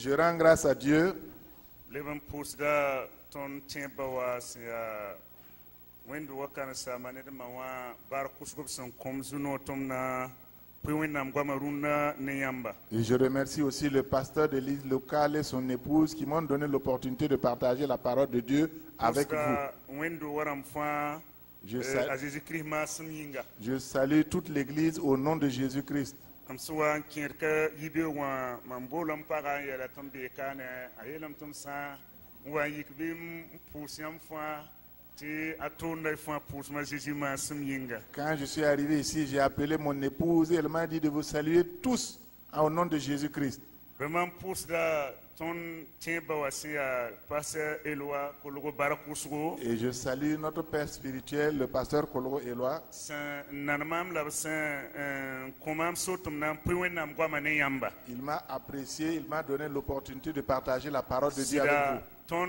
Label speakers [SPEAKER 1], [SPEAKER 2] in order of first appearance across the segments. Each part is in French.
[SPEAKER 1] je rends grâce à Dieu.
[SPEAKER 2] Leven pusda ton tembawa sia wendo wakana samane de mawa bar kusgub son komzuno tomna piwinam gwamaruna neyamba.
[SPEAKER 1] Et je remercie aussi le pasteur de l'église locale et son épouse qui m'ont donné l'opportunité de partager la parole de Dieu avec vous.
[SPEAKER 2] Wendo waram fa
[SPEAKER 1] Je salue toute l'église au nom de Jésus-Christ.
[SPEAKER 2] Amsuwa kirka yibe wa mambolam paga yala tombe kana ayelam tomsa wa yikbim pousiam fa ti atonda fa pousma jejima sumyinga.
[SPEAKER 1] Quand je suis arrivé ici, j'ai appelé mon épouse et elle m'a dit de vous saluer tous au nom de Jésus-Christ.
[SPEAKER 2] Vraiment pousda ton tiemba wasia pasteur Eloi kologo barakusgo.
[SPEAKER 1] Et je salue notre père spirituel, le pasteur Kologo Eloi. Il m'a apprécié, il m'a donné l'opportunité de partager la parole de Dieu avec vous.
[SPEAKER 2] Ton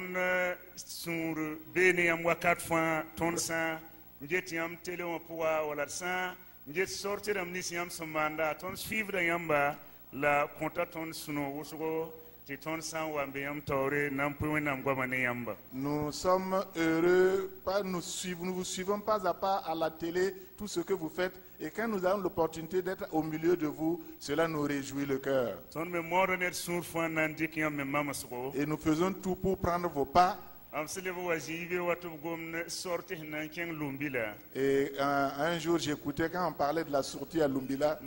[SPEAKER 2] sur beniam wakat fa ton sa ngetiam tele pour wala sa nget sortir am nisiam somanda ton suivre yamba la contaton suno wosugo.
[SPEAKER 1] Nous sommes heureux, nous vous suivons pas à pas à la télé, tout ce que vous faites. Et quand nous avons l'opportunité d'être au milieu de vous, cela nous réjouit le cœur. Et nous faisons tout pour prendre vos pas. Et un jour, j'écoutais quand on parlait de la sortie à Lumbila.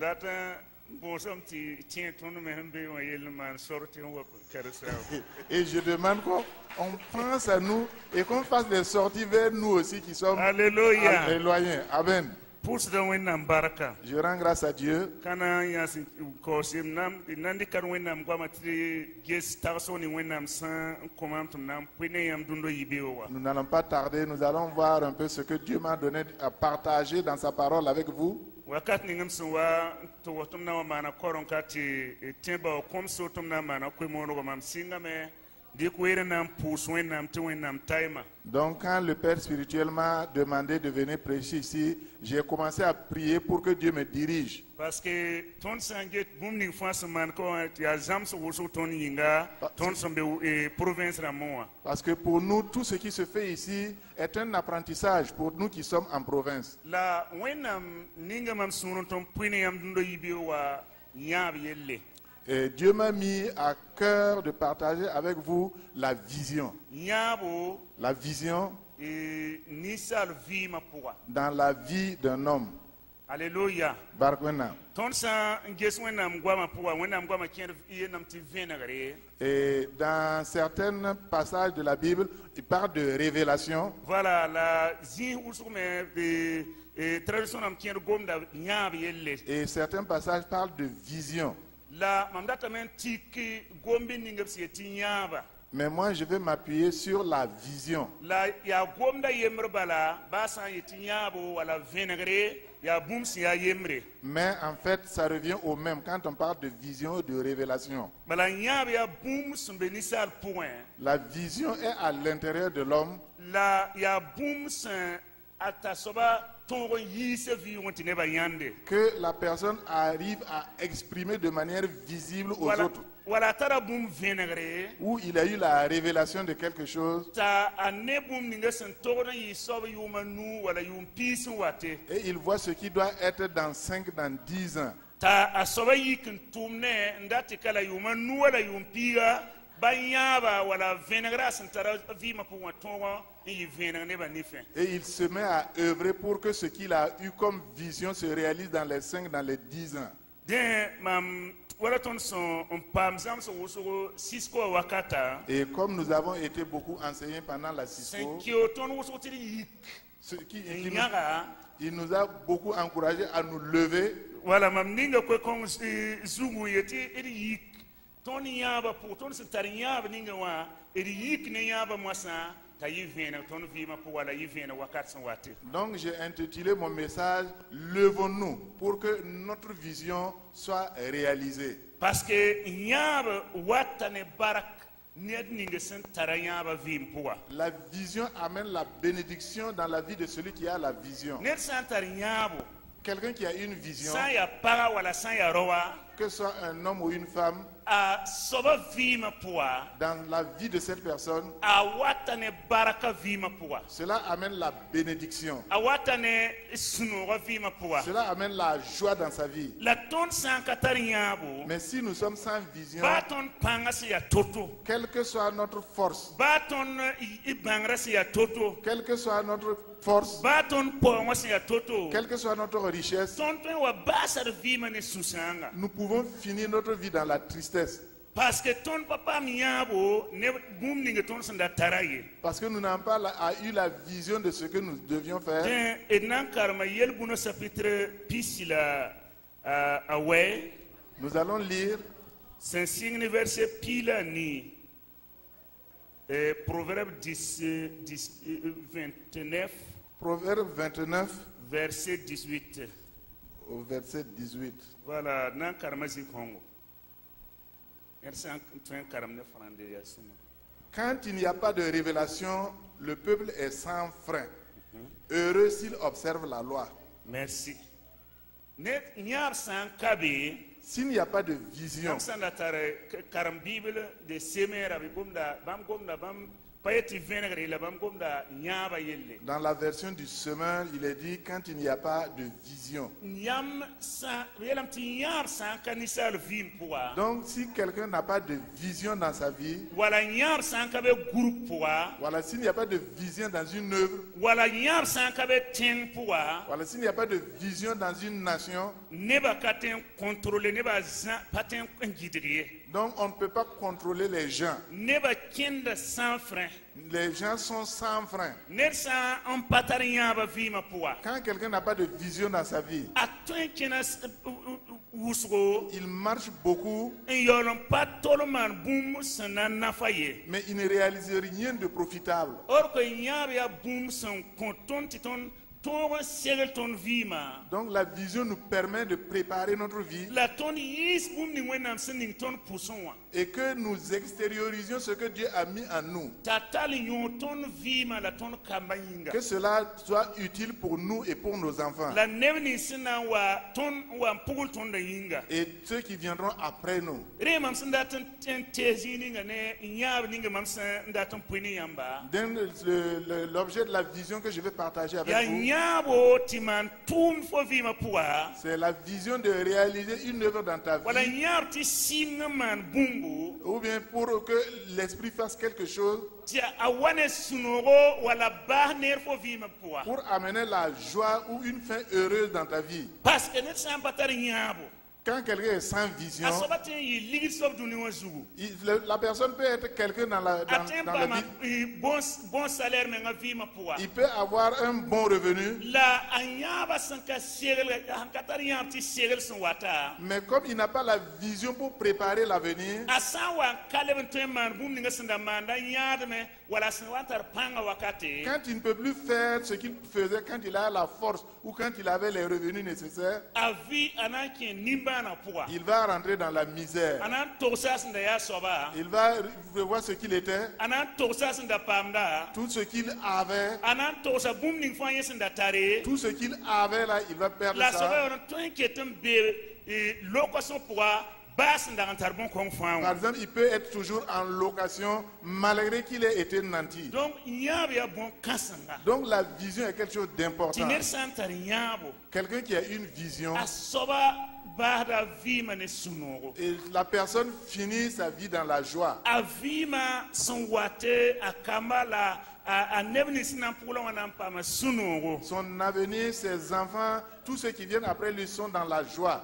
[SPEAKER 1] Et je demande qu'on pense à nous et qu'on fasse des sorties vers nous aussi qui sommes éloignés. Amen. Je rends grâce à Dieu. Nous n'allons pas tarder, nous allons voir un peu ce que Dieu m'a donné à partager dans sa parole avec vous.
[SPEAKER 2] Wakat ningam suwa to watumna wa mana koron kati temba komso tumna mana kwemo no mam singame di kwere nam puswen nam tuwen nam taima.
[SPEAKER 1] Donc quand le père spirituel m'a demandé de venir prêcher ici, j'ai commencé à prier pour que Dieu me dirige.
[SPEAKER 2] Parce que ton sanget bumning face man ko ya jam so woso ton yinga ton sombe province ramoa.
[SPEAKER 1] Parce que pour nous tout ce qui se fait ici est un apprentissage pour nous qui sommes en province.
[SPEAKER 2] La wenam ninga mam sunon ton puine yam dundo yibewa nyab yelle.
[SPEAKER 1] Et Dieu m'a mis à cœur de partager avec vous la vision. La vision dans la vie d'un homme.
[SPEAKER 2] Alléluia.
[SPEAKER 1] Et dans certains passages de la Bible, il parle de révélation.
[SPEAKER 2] Voilà,
[SPEAKER 1] et certains passages parlent de vision. Mais moi, je vais m'appuyer sur la vision. Mais en fait, ça revient au même quand on parle de vision et de révélation. La vision est à l'intérieur de l'homme. Que la personne arrive à exprimer de manière visible aux autres. Où il a eu la révélation de quelque chose. Et il voit ce qui doit être dans 5, dans 10 ans. Et il se met à œuvrer pour que ce qu'il a eu comme vision se réalise dans les 5, dans les 10 ans. Et comme nous avons été beaucoup enseignés pendant la Cisco, il nous a beaucoup encouragés à nous lever. Donc j'ai intitulé mon message « Levons-nous » pour que notre vision soit réalisée. Parce que la vision amène la bénédiction dans la vie de celui qui a la vision. Quelqu'un qui a une vision, que ce soit un homme ou une femme,
[SPEAKER 2] a soba vima puwa
[SPEAKER 1] dans la vie de cette personne,
[SPEAKER 2] a watane baraka vima puwa
[SPEAKER 1] cela amène la bénédiction.
[SPEAKER 2] a watane sunuga vima puwa
[SPEAKER 1] Cela amène la joie dans sa vie.
[SPEAKER 2] la ton sankatar yabo
[SPEAKER 1] Mais si nous sommes sans vision,
[SPEAKER 2] baton pangasi ya toto
[SPEAKER 1] quelle que soit notre force,
[SPEAKER 2] baton ibangrasi ya toto
[SPEAKER 1] quelle que soit notre force,
[SPEAKER 2] baton pongasi ya toto
[SPEAKER 1] quelle que soit notre richesse,
[SPEAKER 2] tonton wa basar vima ne susanga
[SPEAKER 1] nous pouvons finir notre vie dans la tristesse.
[SPEAKER 2] parce que ton papa miyabo ne bum ninge ton sanda taraye
[SPEAKER 1] Parce que nous n'avons pas eu la vision de ce que nous devions faire.
[SPEAKER 2] den enan karma yelbuno chapitre pisila away
[SPEAKER 1] Nous allons lire
[SPEAKER 2] sen signe verset pila ni proverbe 29
[SPEAKER 1] Proverbe 29
[SPEAKER 2] verset 18
[SPEAKER 1] au verset 18.
[SPEAKER 2] voilà nan karma zikongo
[SPEAKER 1] Quand il n'y a pas de révélation, le peuple est sans frein. Heureux s'il observe la loi.
[SPEAKER 2] Merci.
[SPEAKER 1] S'il n'y a pas de vision, dans la version du semeur, il est dit quand il n'y a pas de vision. Donc si quelqu'un n'a pas de vision dans sa vie, voilà, s'il n'y a pas de vision dans une œuvre, voilà, s'il n'y a pas de vision dans une nation, donc on ne peut pas contrôler les gens. Les gens sont sans frein. Quand quelqu'un n'a pas de vision dans sa vie, il marche beaucoup, mais il ne réalise rien de profitable. Donc la vision nous permet de préparer notre vie et que nous extériorisions ce que Dieu a mis en nous. Que cela soit utile pour nous et pour nos enfants. Et ceux qui viendront après nous. L'objet de la vision que je vais partager avec vous, c'est la vision de réaliser une œuvre dans ta vie, ou bien pour que l'esprit fasse quelque chose pour amener la joie ou une fin heureuse dans ta vie. Quand quelqu'un est sans vision, la personne peut être quelqu'un dans la vie. Il peut avoir un bon revenu. Mais comme il n'a pas la vision pour préparer l'avenir, quand il ne peut plus faire ce qu'il faisait quand il a la force ou quand il avait les revenus nécessaires, il va rentrer dans la misère. Il va revoir ce qu'il était, tout ce qu'il avait, tout ce qu'il avait là, il va perdre ça. Par exemple, il peut être toujours en location malgré qu'il ait été nanti. Donc la vision est quelque chose d'important. Quelqu'un qui a une vision, et la personne finit sa vie dans la joie. Son avenir, ses enfants, tous ceux qui viennent après lui sont dans la joie.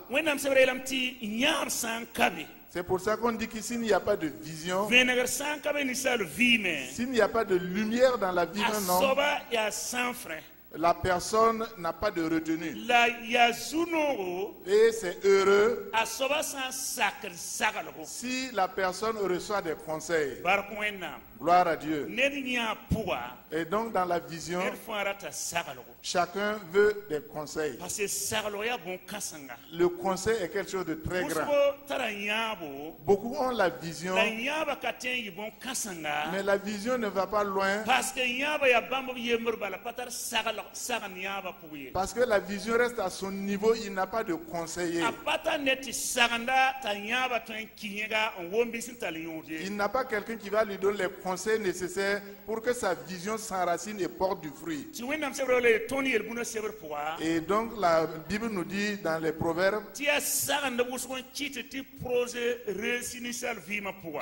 [SPEAKER 1] C'est pour ça qu'on dit qu'ici il n'y a pas de vision, s'il n'y a pas de lumière dans la vie d'un homme, la personne n'a pas de retenue. Et c'est heureux si la personne reçoit des conseils. Gloire à Dieu. Et donc dans la vision, chacun veut des conseils. Le conseil est quelque chose de très grand. Beaucoup ont la vision, mais la vision ne va pas loin. Parce que la vision reste à son niveau, il n'a pas de conseiller. Il n'a pas quelqu'un qui va lui donner les conseils nécessaires pour que sa vision s'enracine et porte du fruit. Et donc la Bible nous dit dans les Proverbes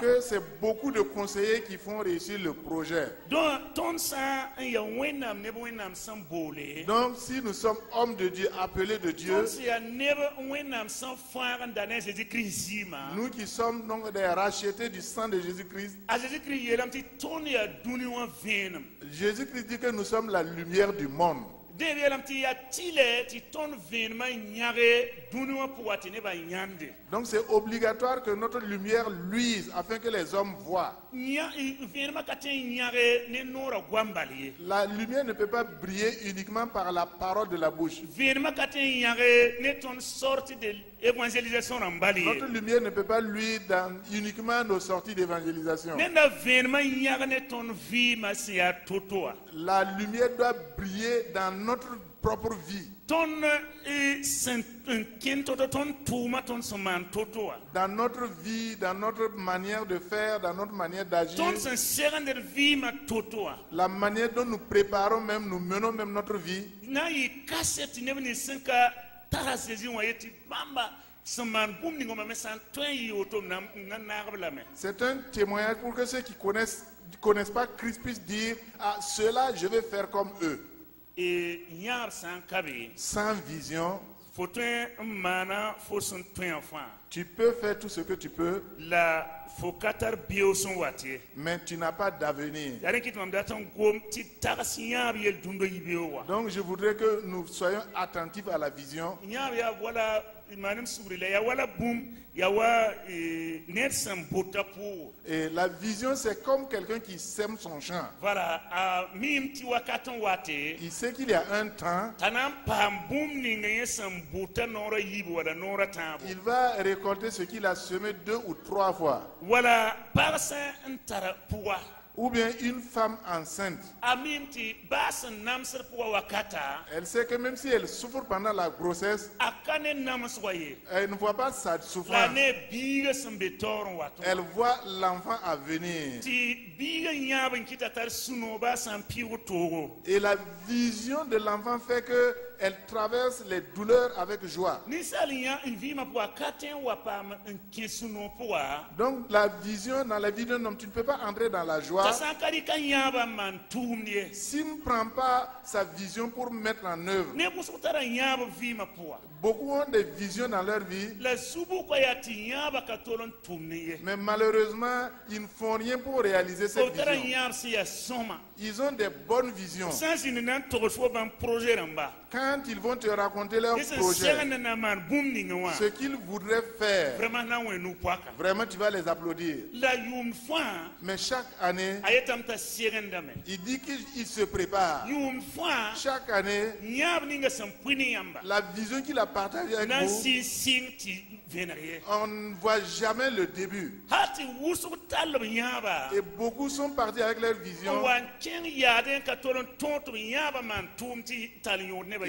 [SPEAKER 1] que c'est beaucoup de conseillers qui font réussir le projet. Donc si nous sommes hommes de Dieu, appelés de Dieu, nous qui sommes donc des rachetés du sang de Jésus-Christ, Jésus-Christ dit que nous sommes la lumière du monde. Donc c'est obligatoire que notre lumière luise afin que les hommes voient. La lumière ne peut pas briller uniquement par la parole de la bouche. Notre lumière ne peut pas luire dans uniquement nos sorties d'évangélisation. La lumière doit briller dans notre propre vie. Dans notre vie, dans notre manière de faire, dans notre manière d'agir, la manière dont nous préparons même, nous menons même notre vie. C'est un témoignage pour que ceux qui connaissent pas Christ puissent dire: ah, cela je vais faire comme eux. Sans vision, tu peux faire tout ce que tu peux, mais tu n'as pas d'avenir. Donc je voudrais que nous soyons attentifs à la vision. Et la vision, c'est comme quelqu'un qui sème son champ. Il sait qu'il y a un temps, il va récolter ce qu'il a semé 2 ou 3 fois. Ou bien une femme enceinte, elle sait que même si elle souffre pendant la grossesse, elle ne voit pas sa souffrance. Elle voit l'enfant à venir. Et la vision de l'enfant fait qu'elle traverse les douleurs avec joie. Donc la vision, dans la vie d'un homme, tu ne peux pas entrer dans la joie s'il ne prend pas sa vision pour mettre en œuvre. Beaucoup ont des visions dans leur vie, mais malheureusement, ils ne font rien pour réaliser cette vision. Ils ont des bonnes visions. Quand ils vont te raconter leur projet, ce qu'ils voudraient faire, vraiment tu vas les applaudir. Mais chaque année, il dit qu'il se prépare. Chaque année, la vision qu'il a partagée avec vous, on ne voit jamais le début. Et beaucoup sont partis avec leur vision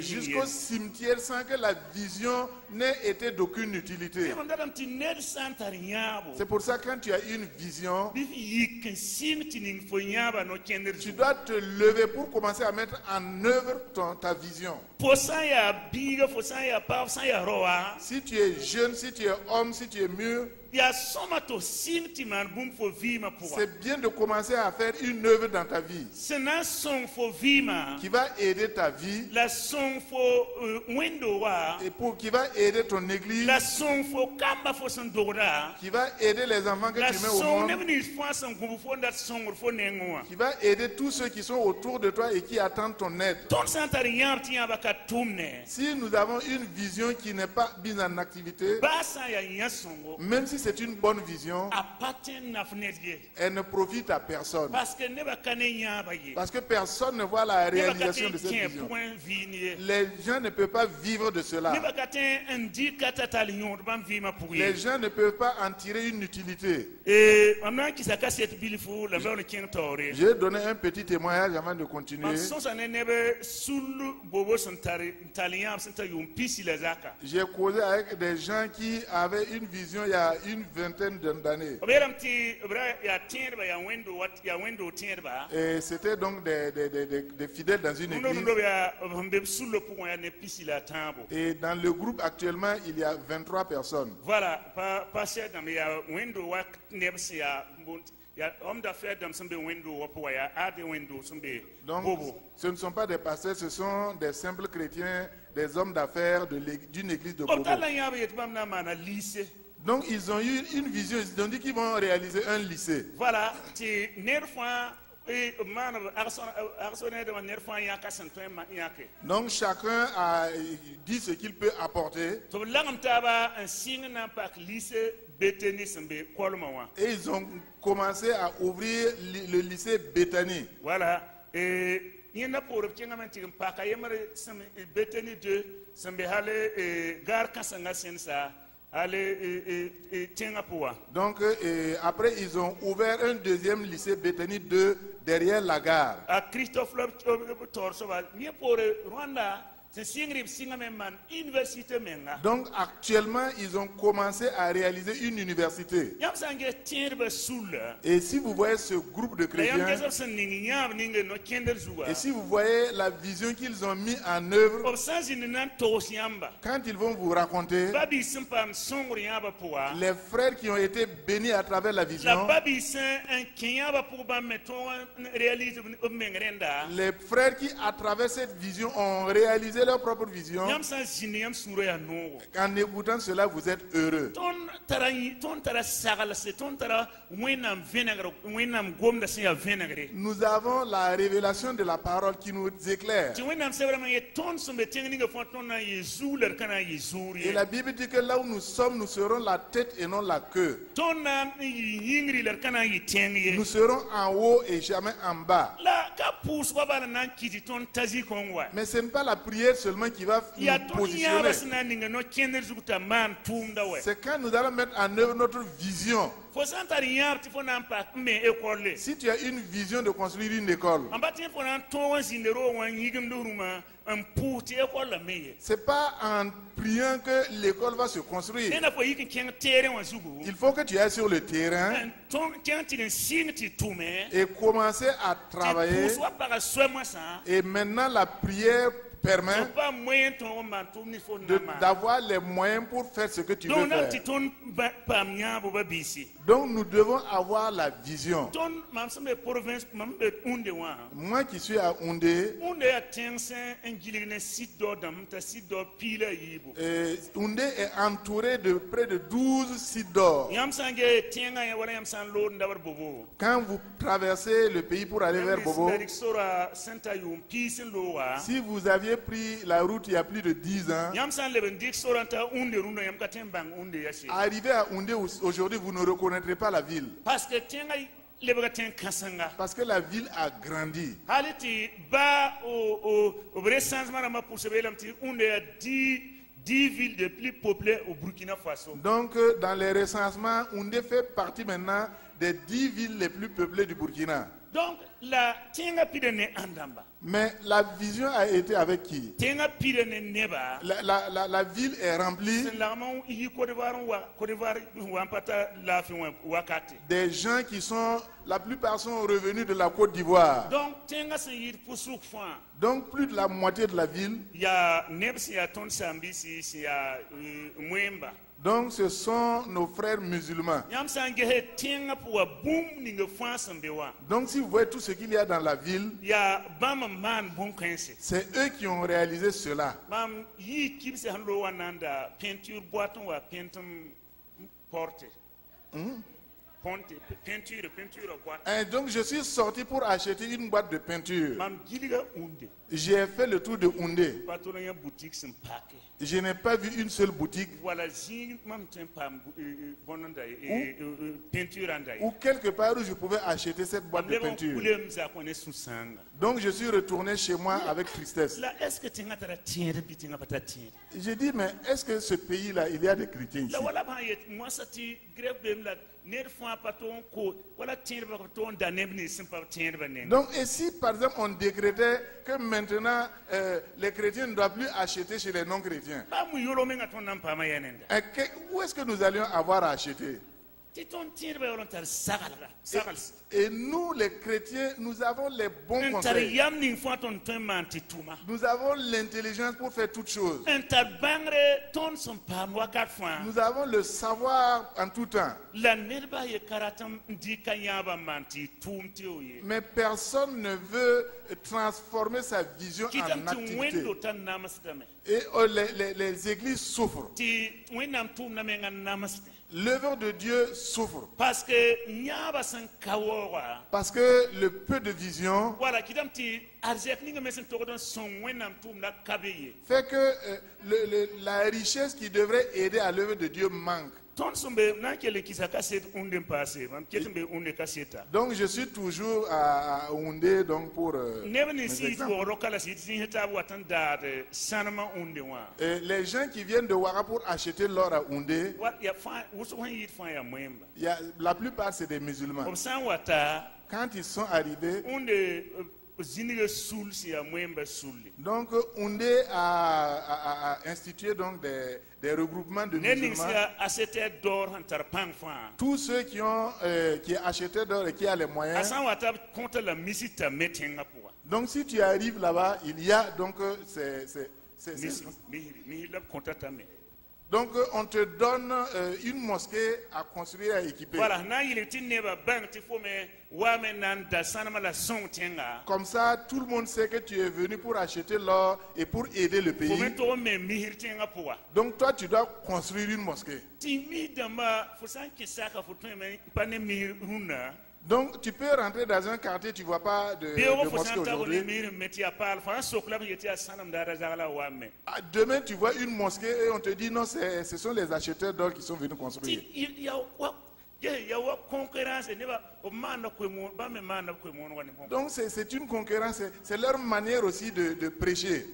[SPEAKER 1] jusqu'au cimetière sans que la vision n'ait été d'aucune utilité. C'est pour ça que quand tu as une vision, tu dois te lever pour commencer à mettre en œuvre ta vision. Si tu es jeune, si tu es homme, si tu es mûr, c'est bien de commencer à faire une œuvre dans ta vie qui va aider ta vie et qui va aider ton église, qui va aider les enfants que tu mets au monde, qui va aider tous ceux qui sont autour de toi et qui attendent ton aide. Si nous avons une vision qui n'est pas mise en activité, même si c'est une bonne vision, elle ne profite à personne. Parce que personne ne voit la réalisation de cette vision. Les gens ne peuvent pas vivre de cela. Les gens ne peuvent pas en tirer une utilité. J'ai donné un petit témoignage avant de continuer. J'ai causé avec des gens qui avaient une vision il y a une vingtaine d'années. Et c'était donc des fidèles dans une église. Et dans le groupe actuellement, il y a 23 personnes.
[SPEAKER 2] Voilà,
[SPEAKER 1] donc, ce ne sont pas des pasteurs, ce sont des simples chrétiens, des hommes d'affaires d'une église de Bobo. Donc, ils ont eu une vision, ils ont dit qu'ils vont réaliser un lycée.
[SPEAKER 2] Voilà,
[SPEAKER 1] donc, chacun a dit ce qu'il peut apporter. Et ils ont commencé à ouvrir le lycée Bethany.
[SPEAKER 2] Voilà. Et il y a pour Bethany 2,
[SPEAKER 1] donc après ils ont ouvert un deuxième lycée Bethany 2 derrière la gare.
[SPEAKER 2] À Christophe Rwanda.
[SPEAKER 1] Donc actuellement ils ont commencé à réaliser une université. Et si vous voyez ce groupe de chrétiens, et si vous voyez la vision qu'ils ont mis en œuvre, quand ils vont vous raconter les frères qui ont été bénis à travers la vision, les frères qui à travers cette vision ont réalisé leur propre vision, en écoutant cela, vous êtes heureux. Nous avons la révélation de la parole qui nous éclaire. Et la Bible dit que là où nous sommes, nous serons la tête et non la queue. Nous serons en haut et jamais en bas. Mais ce n'est pas la prière seulement qui va nous positionner. C'est quand nous allons mettre en œuvre notre vision. Si tu as une vision de construire une école, c'est pas en priant que l'école va se construire. Il faut que tu ailles sur le terrain et commencer à travailler. Et maintenant la prière permet d'avoir les moyens pour faire ce que tu veux faire. Donc nous devons avoir la vision. Moi qui suis à Oundé, Oundé est entouré de près de 12 sites d'or. Quand vous traversez le pays pour aller vers Bobo, si vous aviez pris la route il y a plus de 10 ans, arrivé à Oundé aujourd'hui, vous ne reconnaîtrez pas la ville. Parce que la ville a grandi.
[SPEAKER 2] 10 villes les plus peuplées au Burkina Faso.
[SPEAKER 1] Donc, dans les recensements, Oundé fait partie maintenant des 10 villes les plus peuplées du Burkina.
[SPEAKER 2] Donc,
[SPEAKER 1] mais la vision a été avec qui? La ville est remplie des gens qui sont, la plupart sont revenus de la Côte d'Ivoire. Donc plus de la moitié de la ville. Donc ce sont nos frères musulmans. Donc si vous voyez tout ce qu'il y a dans la ville, c'est eux qui ont réalisé cela. Et donc je suis sorti pour acheter une boîte de peinture. J'ai fait le tour de Houndé. Je n'ai pas vu une seule boutique ou quelque part où je pouvais acheter cette boîte de peinture. Donc je suis retourné chez moi avec tristesse. J'ai dit, mais est-ce que ce pays-là, il y a des chrétiens ici? Donc, et si par exemple on décrétait que maintenant les chrétiens ne doivent plus acheter chez les non-chrétiens, où est-ce que nous allions avoir à acheter? Et nous, les chrétiens, nous avons les bons conseils. Nous avons l'intelligence pour faire toutes choses. Nous avons le savoir en tout temps. Mais personne ne veut transformer sa vision en activité. Et les églises souffrent. L'œuvre de Dieu souffre. Parce que le peu de vision fait que la richesse qui devrait aider à l'œuvre de Dieu manque. Donc je suis toujours à Houndé donc pour les gens qui viennent de Ouara pour acheter l'or à Houndé, la plupart c'est des musulmans. Quand ils sont arrivés, donc Houndé a institué donc des regroupements de musulmans. Tous ceux qui achetaient d'or et qui ont les moyens. Donc si tu arrives là-bas, il y a donc donc on te donne une mosquée à construire et à équiper. Comme ça, tout le monde sait que tu es venu pour acheter l'or et pour aider le pays. Donc toi, tu dois construire une mosquée. Donc tu peux rentrer dans un quartier, tu ne vois pas de mosquée aujourd'hui. Demain tu vois une mosquée et on te dit non, ce sont les acheteurs d'or qui sont venus construire. Donc c'est une concurrence, c'est leur manière aussi de prêcher.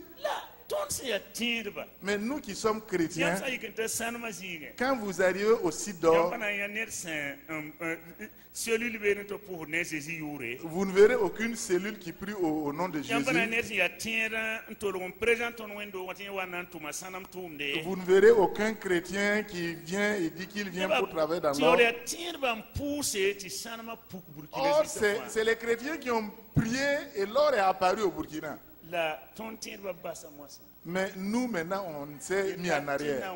[SPEAKER 1] Mais nous qui sommes chrétiens, quand vous arrivez au site d'or, vous ne verrez aucune cellule qui prie au nom de Jésus. Vous ne verrez aucun chrétien qui vient et dit qu'il vient pour travailler dans l'or. Or, c'est les chrétiens qui ont prié et l'or est apparu au Burkina. Mais nous, maintenant, on s'est mis en arrière.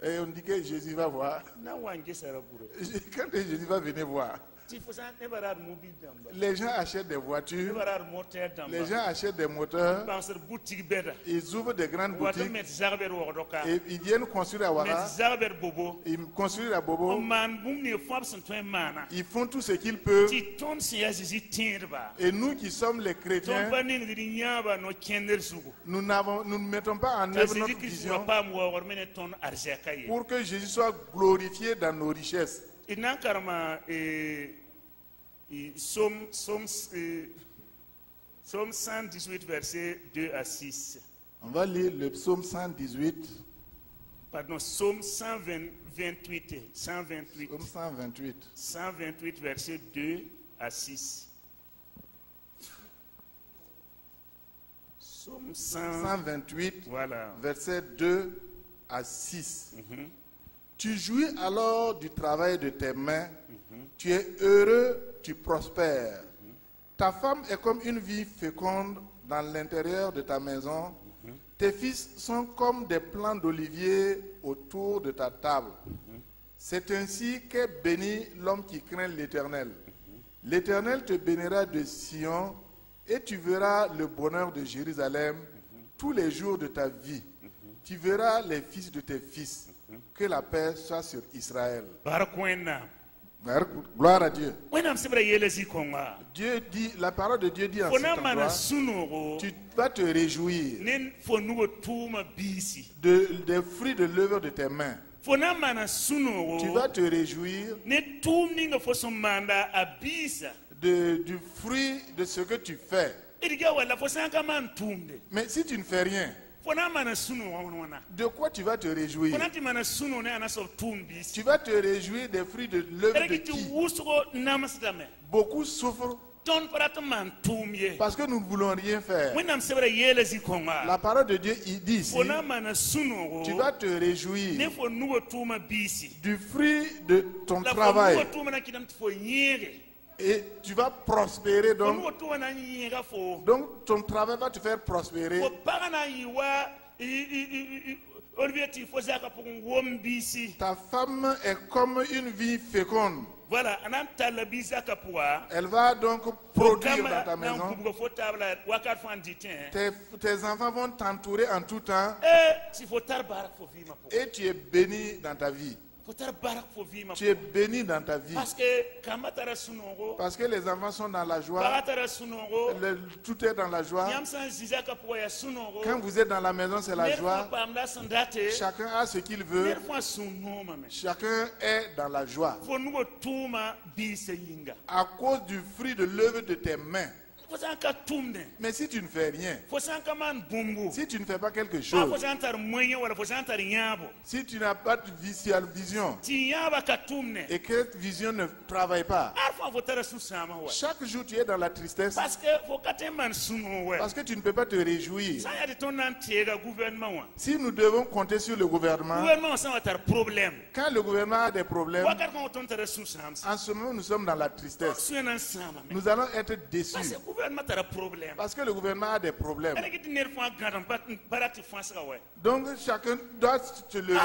[SPEAKER 1] Et on dit que Jésus va voir. Quand Jésus va venir voir, les gens achètent des voitures, les gens achètent des moteurs, ils ouvrent des grandes boutiques et ils viennent construire à Ouara, ils construisent à Bobo, ils font tout ce qu'ils peuvent. Et nous qui sommes les chrétiens, nous ne mettons pas en œuvre notre vision pour que Jésus soit glorifié dans nos richesses. Psaume 118, versets 2 à 6. On va lire le psaume 118.
[SPEAKER 2] Pardon, psaume 128.
[SPEAKER 1] Psaume 128.
[SPEAKER 2] 128, versets 2 à 6. Psaume
[SPEAKER 1] 128,
[SPEAKER 2] voilà.
[SPEAKER 1] Versets 2 à 6. Tu jouis alors du travail de tes mains, tu es heureux, tu prospères. Ta femme est comme une vie féconde dans l'intérieur de ta maison. Tes fils sont comme des plants d'olivier autour de ta table. C'est ainsi qu'est béni l'homme qui craint l'Éternel. L'Éternel te bénira de Sion et tu verras le bonheur de Jérusalem tous les jours de ta vie. Tu verras les fils de tes fils. Que la paix soit sur Israël. Gloire à Dieu.
[SPEAKER 2] wena msebra yelezi konga
[SPEAKER 1] Dieu dit, la parole de Dieu dit en cet
[SPEAKER 2] fona mana
[SPEAKER 1] endroit,
[SPEAKER 2] sunoro
[SPEAKER 1] tu vas te réjouir
[SPEAKER 2] nen fonugo tuma bisi
[SPEAKER 1] des fruits de l'œuvre de tes mains.
[SPEAKER 2] fona mana sunoro
[SPEAKER 1] Tu vas te réjouir
[SPEAKER 2] ne tumninga fosomanda abisa
[SPEAKER 1] du fruit de ce que tu fais.
[SPEAKER 2] iriga wala fosanka man tumde
[SPEAKER 1] Mais si tu ne fais rien,
[SPEAKER 2] fona mana suno wana
[SPEAKER 1] de quoi tu vas te réjouir?
[SPEAKER 2] fona ti mana suno ne anaso tumbisi
[SPEAKER 1] Tu vas te réjouir des fruits de l'œuvre de
[SPEAKER 2] erigi ti
[SPEAKER 1] qui?
[SPEAKER 2] wusugo namasdame
[SPEAKER 1] Beaucoup souffrent
[SPEAKER 2] ton parata man tumye
[SPEAKER 1] parce que nous ne voulons rien faire.
[SPEAKER 2] wena msebra yelezi konga
[SPEAKER 1] La parole de Dieu il dit ici,
[SPEAKER 2] fona mana suno
[SPEAKER 1] tu vas te
[SPEAKER 2] ne
[SPEAKER 1] réjouir
[SPEAKER 2] fonugo tuma bisi
[SPEAKER 1] du fruit de ton
[SPEAKER 2] la
[SPEAKER 1] travail
[SPEAKER 2] fonugo tuma na kidam fo nyege
[SPEAKER 1] et tu vas prospérer.
[SPEAKER 2] fonugo tuma na nyega fo
[SPEAKER 1] Donc ton travail va te faire prospérer.
[SPEAKER 2] fo pagana yiwa Olivier fo zaka pour wombisi
[SPEAKER 1] Ta femme est comme une vie féconde.
[SPEAKER 2] voilà anan tala bisaka pour
[SPEAKER 1] Elle va donc produire dans ta maison.
[SPEAKER 2] fo tabla wakat fo anditin
[SPEAKER 1] Tes enfants vont t'entourer en tout temps
[SPEAKER 2] si fo tar barak fo vima pour
[SPEAKER 1] et tu es béni dans ta vie.
[SPEAKER 2] fo tar barak fo vima
[SPEAKER 1] Tu es béni dans ta vie.
[SPEAKER 2] parce que kamatara sunongo
[SPEAKER 1] Parce que les enfants sont dans la joie.
[SPEAKER 2] bagatara sunongo
[SPEAKER 1] Tout est dans la joie.
[SPEAKER 2] yamsan zizaka pour ya sunongo
[SPEAKER 1] Quand vous êtes dans la maison, c'est la joie.
[SPEAKER 2] pamla sandate
[SPEAKER 1] Chacun a ce qu'il veut.
[SPEAKER 2] nerfo sunoma me
[SPEAKER 1] Chacun est dans la joie.
[SPEAKER 2] fo nugo tuma bise yinga
[SPEAKER 1] À cause du fruit de l'œuvre de tes mains.
[SPEAKER 2] fo sanka tumne
[SPEAKER 1] Mais si tu ne fais rien,
[SPEAKER 2] fo sanka man bumbu
[SPEAKER 1] si tu ne fais pas quelque
[SPEAKER 2] fo
[SPEAKER 1] chose,
[SPEAKER 2] santar moyen wala fo santar nyabo
[SPEAKER 1] si tu n'as pas de vision
[SPEAKER 2] ti nyaba ka tumne
[SPEAKER 1] et que cette vision ne travaille pas,
[SPEAKER 2] arfa fo tara susama wa
[SPEAKER 1] chaque jour tu es dans la tristesse
[SPEAKER 2] parce que fo kateman suno wa
[SPEAKER 1] parce que tu ne peux pas te réjouir.
[SPEAKER 2] ça y a de ton antiega gouvernement wa
[SPEAKER 1] Si nous devons compter sur le gouvernement,
[SPEAKER 2] gouvernement ça va tar problème
[SPEAKER 1] quand le gouvernement a des problèmes,
[SPEAKER 2] wakar ko ton tara susama
[SPEAKER 1] en ce moment nous sommes dans la tristesse.
[SPEAKER 2] suena sama me
[SPEAKER 1] Nous allons être
[SPEAKER 2] parce
[SPEAKER 1] déçus
[SPEAKER 2] que gouvernement tara problème
[SPEAKER 1] parce que le gouvernement a des problèmes.
[SPEAKER 2] elle qui nerfo gadam barati france ka wa
[SPEAKER 1] Donc chacun doit se lever.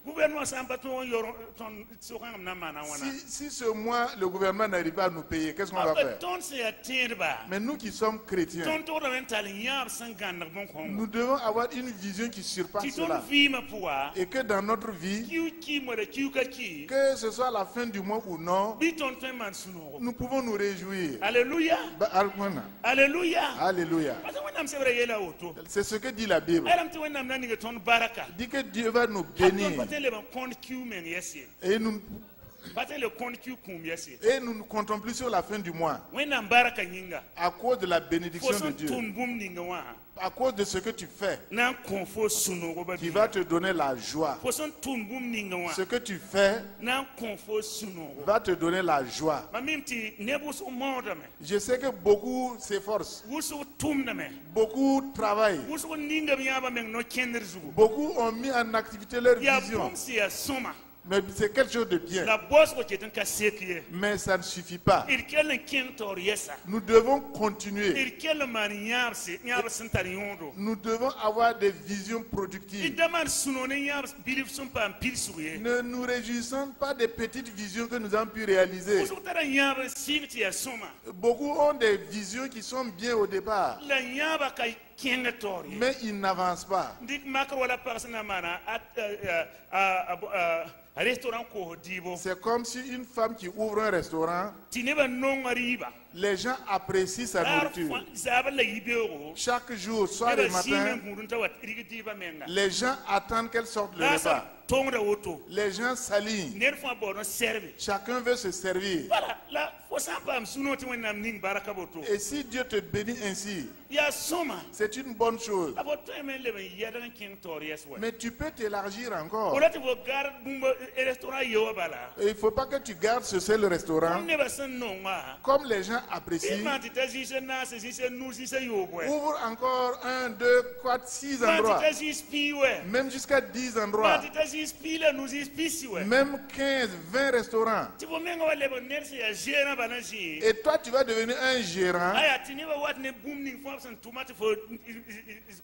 [SPEAKER 2] gouvernement ça pas ton yoro ton sokam na mana wana
[SPEAKER 1] Si ce mois le gouvernement n'arrive pas à nous payer, qu'est-ce qu'on va faire?
[SPEAKER 2] ton c'est atirba
[SPEAKER 1] Mais nous qui sommes chrétiens,
[SPEAKER 2] ton to mental yab sangan bon ko
[SPEAKER 1] nous devons avoir une vision qui surpasse
[SPEAKER 2] ti ton
[SPEAKER 1] cela.
[SPEAKER 2] vie ma pouwa
[SPEAKER 1] Et que dans notre vie,
[SPEAKER 2] ki mo de ki ka ki
[SPEAKER 1] que ce soit la fin du mois ou non,
[SPEAKER 2] bi ton to man suno
[SPEAKER 1] nous pouvons nous réjouir.
[SPEAKER 2] alléluia alléluia
[SPEAKER 1] Alléluia.
[SPEAKER 2] parce que on se yela auto
[SPEAKER 1] C'est ce que dit la Bible.
[SPEAKER 2] elam ti wonam nani ke ton baraka
[SPEAKER 1] Dit que Dieu va nous
[SPEAKER 2] ton
[SPEAKER 1] bénir
[SPEAKER 2] patele ban kon ki men yesi
[SPEAKER 1] et nous
[SPEAKER 2] patele kon ki kum yesi
[SPEAKER 1] ne nous comptons plus sur la fin du mois
[SPEAKER 2] wonam baraka nyinga
[SPEAKER 1] à cause de la
[SPEAKER 2] fo
[SPEAKER 1] bénédiction de
[SPEAKER 2] son
[SPEAKER 1] Dieu,
[SPEAKER 2] tun bum ninga wa
[SPEAKER 1] à cause de ce que tu fais,
[SPEAKER 2] nan kon fo suno go ba
[SPEAKER 1] qui va te donner la joie.
[SPEAKER 2] fo son tun bum ninga wa
[SPEAKER 1] Ce que tu fais
[SPEAKER 2] nan kon fo suno go
[SPEAKER 1] va te donner la joie.
[SPEAKER 2] mamimti nebus umodame
[SPEAKER 1] Je sais que beaucoup s'efforcent,
[SPEAKER 2] wusu tum na me
[SPEAKER 1] beaucoup travaillent,
[SPEAKER 2] wusu ninga biaba men no kender zugu
[SPEAKER 1] beaucoup ont mis en activité leur
[SPEAKER 2] ya
[SPEAKER 1] vision.
[SPEAKER 2] bum si ya soma
[SPEAKER 1] Mais c'est quelque chose de bien.
[SPEAKER 2] la boss ko ketan ka sekiye
[SPEAKER 1] Mais ça ne suffit pas.
[SPEAKER 2] il kelen kentor yesa
[SPEAKER 1] Nous devons continuer.
[SPEAKER 2] il kelen man nyabse nyab sentari yondo
[SPEAKER 1] Nous devons avoir des visions productives.
[SPEAKER 2] idaman suno ne nyab bilif sum pam pilsuye
[SPEAKER 1] Ne nous réjouissons pas des petites visions que nous avons pu réaliser.
[SPEAKER 2] wusu tara nyab sigti ya soma
[SPEAKER 1] Beaucoup ont des visions qui sont bien au départ,
[SPEAKER 2] la nyaba kay kengator ye
[SPEAKER 1] mais ils n'avancent pas.
[SPEAKER 2] dik makar wala parsana mana a restaurant ko dibo
[SPEAKER 1] C'est comme si une femme qui ouvre un restaurant,
[SPEAKER 2] tineba non riba
[SPEAKER 1] les gens apprécient sa nourriture.
[SPEAKER 2] zabala yibero
[SPEAKER 1] Chaque jour, soir et matin, les gens attendent qu'elle sorte le repas.
[SPEAKER 2] tongra woto
[SPEAKER 1] Les gens s'alignent.
[SPEAKER 2] nerfo bono serve
[SPEAKER 1] Chacun veut se servir.
[SPEAKER 2] voilà la fo samba am sunoti wenam ning baraka boto
[SPEAKER 1] Et si Dieu te bénit ainsi,
[SPEAKER 2] ya soma
[SPEAKER 1] c'est une bonne chose.
[SPEAKER 2] aboto emele be yadan king torias wa
[SPEAKER 1] Mais tu peux t'élargir encore.
[SPEAKER 2] olati bo gar bumba restaurant yo bala
[SPEAKER 1] Et il ne faut pas que tu gardes ce seul restaurant.
[SPEAKER 2] ne ba san no ma
[SPEAKER 1] Comme les gens apprécient,
[SPEAKER 2] imanti tazi na se nous si se yo boy
[SPEAKER 1] ouvre encore 1, 2, 4, 6 endroits.
[SPEAKER 2] manti tazi spiwe
[SPEAKER 1] Même jusqu'à 10 endroits.
[SPEAKER 2] manti tazi spila nous si spisi we
[SPEAKER 1] Même 15, 20 restaurants.
[SPEAKER 2] ti bo menga wale bo nersi ya jera banaji
[SPEAKER 1] Et toi, tu vas devenir un gérant.
[SPEAKER 2] aya tiniba wat ne booming fo san tomate fo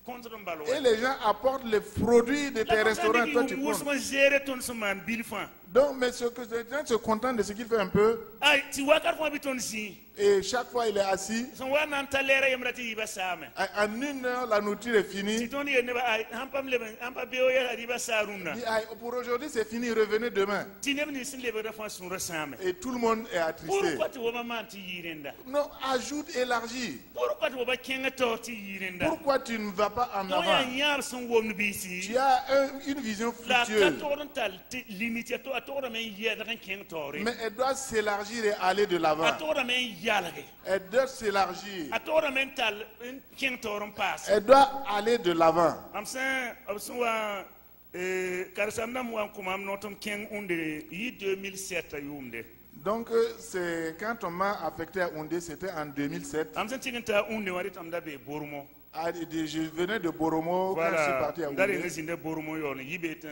[SPEAKER 2] contre mbalo
[SPEAKER 1] Et les gens apportent les produits de tes restaurants. Toi, tu
[SPEAKER 2] wus
[SPEAKER 1] prends.
[SPEAKER 2] ma gere ton so man bilfan
[SPEAKER 1] Donc, mais ce que les gens se contentent de ce qu'il fait un peu,
[SPEAKER 2] Ai ti wakar fo biton si.
[SPEAKER 1] et chaque fois il est assis.
[SPEAKER 2] Son wa nan talera yemrati yiba same.
[SPEAKER 1] En 1 heure, la nourriture est
[SPEAKER 2] Ti
[SPEAKER 1] finie.
[SPEAKER 2] ton ye ne ba ai hampam leben hampa beo ya riba saruna.
[SPEAKER 1] Il dit, ah, pour aujourd'hui, c'est fini, revenez demain.
[SPEAKER 2] Ti ne ni sin lebe da fo sun resame.
[SPEAKER 1] Et tout le monde est attristé.
[SPEAKER 2] Pourquoi tu wa man ti yirenda?
[SPEAKER 1] Non, ajoute, élargis.
[SPEAKER 2] Pourquoi tu wa kenga to ti yirenda?
[SPEAKER 1] Pourquoi tu ne vas pas en
[SPEAKER 2] No ya
[SPEAKER 1] avant?
[SPEAKER 2] nyar son wom bisi.
[SPEAKER 1] Tu as une vision
[SPEAKER 2] La
[SPEAKER 1] fructueuse.
[SPEAKER 2] katorontal limite to atora men ye da kan kenga tore.
[SPEAKER 1] Mais elle doit s'élargir et aller de l'avant.
[SPEAKER 2] Atora men yalage.
[SPEAKER 1] Elle doit s'élargir.
[SPEAKER 2] Atora men tal kenga toron pass.
[SPEAKER 1] Elle doit aller de l'avant.
[SPEAKER 2] Am sen absuwa karsamna mu kuma am notom ken unde yi 2007 yumde.
[SPEAKER 1] Donc, c'est quand on m'a affecté à Oundé, c'était en 2007.
[SPEAKER 2] Am sen tinta unde warit am dabe borumo.
[SPEAKER 1] Je venais de Boromo quand je suis parti à
[SPEAKER 2] Ndare
[SPEAKER 1] Oundé.
[SPEAKER 2] ngizinde borumo yon yibet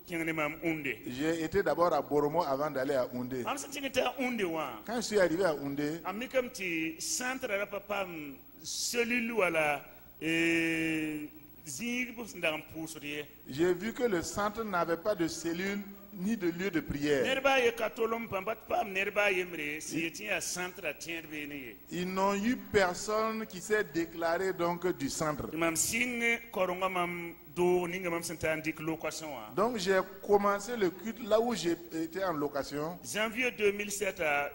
[SPEAKER 2] kengene mam unde.
[SPEAKER 1] J'ai été d'abord à Boromo avant d'aller à Oundé.
[SPEAKER 2] Am sen tinta unde wa.
[SPEAKER 1] Quand je suis arrivé à Oundé,
[SPEAKER 2] Am mikam ti centre la papam cellule wala zing bus ndam pusuriye.
[SPEAKER 1] j'ai vu que le centre n'avait pas de cellule ni de lieu de prière.
[SPEAKER 2] Nerba ye katolom pambat pam nerba yemre si yetia centre a tienbe ne.
[SPEAKER 1] Ils n'ont eu personne qui s'est déclaré donc du centre.
[SPEAKER 2] Mam sing koronga mam do ninga mam sentandik location wa.
[SPEAKER 1] Donc j'ai commencé le culte là où j'étais en location.
[SPEAKER 2] Janvier 2007 à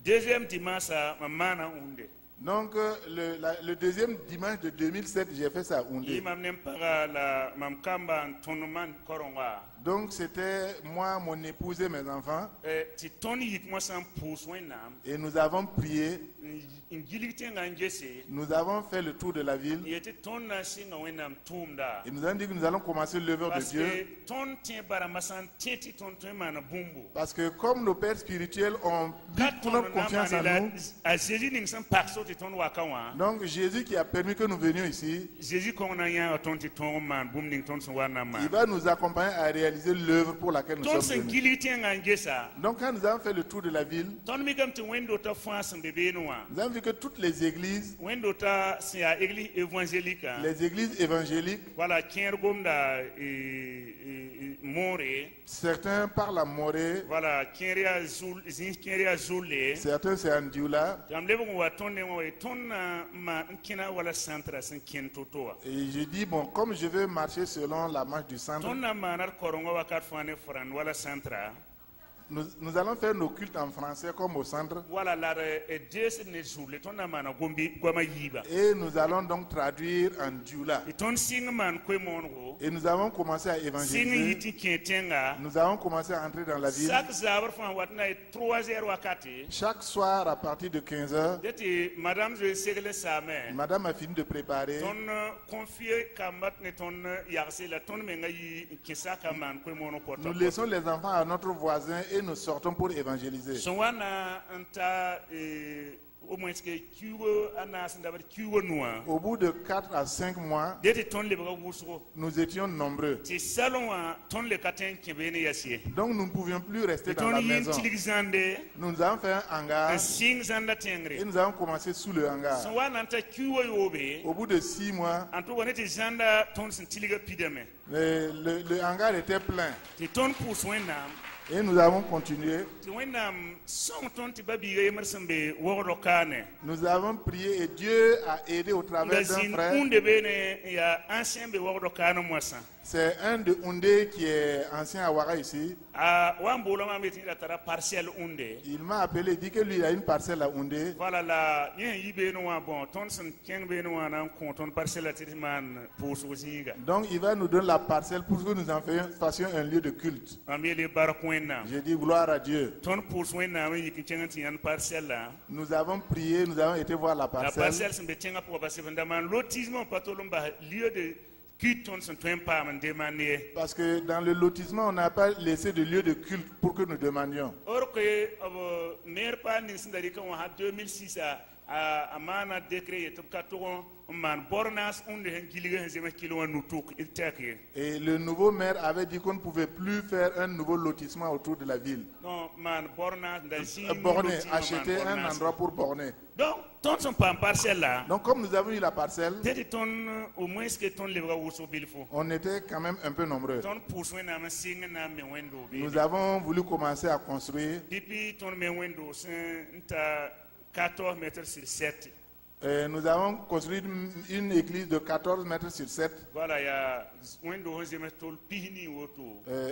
[SPEAKER 2] deuxième dimanche à Mamana Unde.
[SPEAKER 1] Donc le deuxième dimanche de 2007, j'ai fait ça à Oundé.
[SPEAKER 2] Imam Nempara la Mamkamba Tonoman Koronga.
[SPEAKER 1] Donc c'était moi, mon épouse et mes enfants.
[SPEAKER 2] Titoni yikmo sans pouswinam.
[SPEAKER 1] Et nous avons prié.
[SPEAKER 2] Ingilitenganjese.
[SPEAKER 1] Nous avons fait le tour de la ville.
[SPEAKER 2] Yete tonna singa wenam tumda.
[SPEAKER 1] Et nous avons dit que nous allons commencer l'œuvre de Dieu.
[SPEAKER 2] Parce que ton tien baramasan tienti ton mana bumbu.
[SPEAKER 1] Parce que comme nos pères spirituels ont mis toute notre confiance en nous.
[SPEAKER 2] À Jésus n'imsan pakso ton wakawa.
[SPEAKER 1] Donc Jésus qui a permis que nous venions ici.
[SPEAKER 2] Jésus qu'on a un ton titon man booming ton wanama.
[SPEAKER 1] Il va nous accompagner à réaliser l'œuvre pour laquelle nous sommes venus. Donc quand nous avons fait le tour de la ville, nous avons vu que toutes les églises, les églises évangéliques,
[SPEAKER 2] voilà,
[SPEAKER 1] certains parlent à Moré,
[SPEAKER 2] voilà,
[SPEAKER 1] certains c'est en Dioula. Et je dis, bon, comme je veux marcher selon la marche du centre, nous allons faire nos cultes en français comme au centre. Et nous allons donc traduire en Dioula. Et nous avons commencé à évangéliser. Nous avons commencé à entrer dans la ville. Chaque soir à partir de 15h, Madame a fini de préparer. Nous laissons les enfants à notre voisin et nous sortons pour évangéliser. Au bout de 4 à 5 mois, nous étions nombreux. Donc nous ne pouvions plus rester dans la maison. Nous avons fait un hangar et nous avons commencé sous le hangar. Au bout de 6 mois, le hangar était plein. Et nous avons continué. Nous avons prié et Dieu a aidé au travers d'un frère. C'est un de Oundé qui est ancien à Ouara ici. Il m'a appelé, il dit que lui il a une parcelle à Oundé. Donc il va nous donner la parcelle pour que nous en fassions un lieu de culte. J'ai dit gloire à Dieu. Nous avons prié, nous avons été voir la parcelle. Parce que dans le lotissement, on n'a pas laissé de lieu de culte pour que nous demandions.
[SPEAKER 2] amana décret yetub ka togon man bornas unde hen giliga hen zema kilo nu tuk iltaki.
[SPEAKER 1] Et le nouveau maire avait dit qu'on ne pouvait plus faire un nouveau lotissement autour de la ville.
[SPEAKER 2] Non, man bornas
[SPEAKER 1] borner, acheter un endroit pour borner.
[SPEAKER 2] Donc, ton sont pas en parcelle là.
[SPEAKER 1] Donc comme nous avons eu la parcelle,
[SPEAKER 2] au moins que ton lèvera wuso bilfo.
[SPEAKER 1] On était quand même un peu nombreux.
[SPEAKER 2] Ton pousse na singa na me wendo.
[SPEAKER 1] Nous avons voulu commencer à construire.
[SPEAKER 2] Depuis ton me wendo c'est 14 mètres sur 7.
[SPEAKER 1] Nous avons construit une église de 14 mètres sur 7.
[SPEAKER 2] Voilà, il y a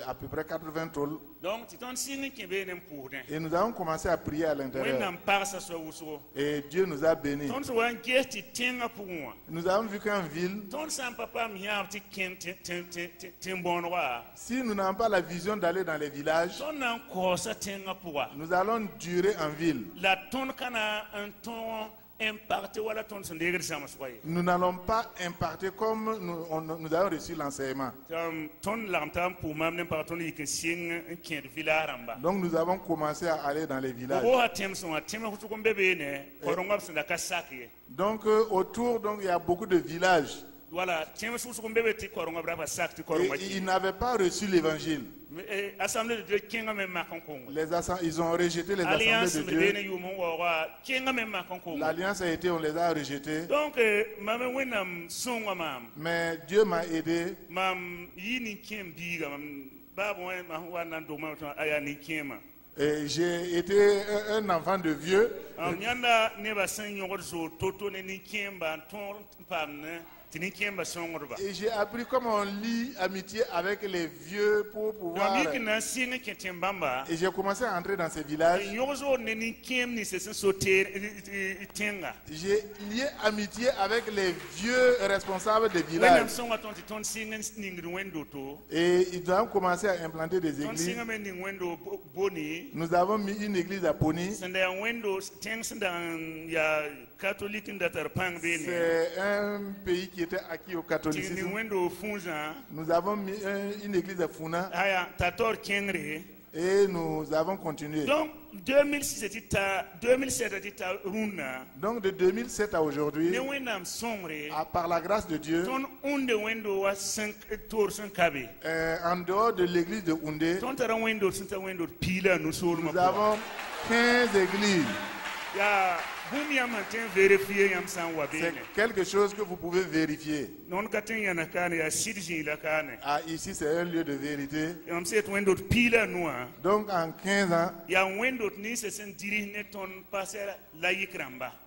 [SPEAKER 1] à peu près 80 tôles.
[SPEAKER 2] Donc,
[SPEAKER 1] et nous avons commencé à prier à l'intérieur. Et Dieu nous a bénis. Nous avons vu qu'en ville, si nous n'avons pas la vision d'aller dans les villages, nous allons durer en ville. Nous n'allons pas imparter comme nous avons reçu l'enseignement. Donc nous avons commencé à aller dans les villages. Donc autour, il y a beaucoup de villages.
[SPEAKER 2] Voilà.
[SPEAKER 1] Et ils n'avaient pas reçu l'évangile. Ils ont rejeté les assemblées de Dieu. L'alliance a été, on les a rejetés.
[SPEAKER 2] Donc,
[SPEAKER 1] mais Dieu m'a aidé. Et j'ai été un enfant de vieux. Et j'ai appris comment on lie amitié avec les vieux pour pouvoir. Et j'ai commencé à entrer dans ces villages. J'ai lié amitié avec les vieux responsables des villages. Et ils ont commencé à implanter des églises. Nous avons mis une église à Pony. C'est un pays qui était acquis au catholicisme. Nous avons mis une église à Funa. Et nous avons continué.
[SPEAKER 2] Donc, 2007
[SPEAKER 1] Donc de 2007 à aujourd'hui, par la grâce de Dieu, en dehors de l'église de Houndé, nous avons 15 églises. C'est quelque chose que vous pouvez vérifier. Ah, ici, c'est un lieu de vérité. Donc, en 15 ans,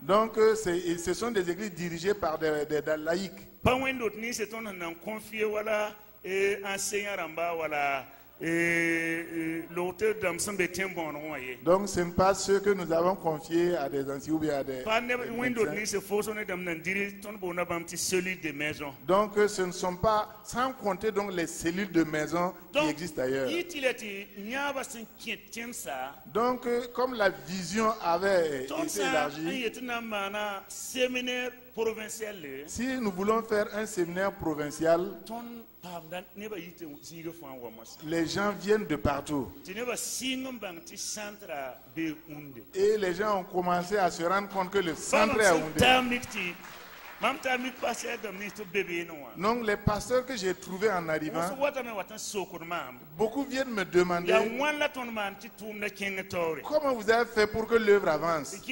[SPEAKER 1] donc, ce sont des églises dirigées par des laïcs. Donc ce n'est pas ceux que nous avons confiés à des anciens ou bien à des donc ce ne sont pas, sans compter donc les cellules de maison qui existent ailleurs. Donc comme la vision avait été élargie, si nous voulons faire un séminaire provincial, les gens viennent de partout. Et les gens ont commencé à se rendre compte que le centre est à Houndé. Donc les pasteurs que j'ai trouvés en arrivant, beaucoup viennent me demander comment vous avez fait pour que l'œuvre avance. Donc,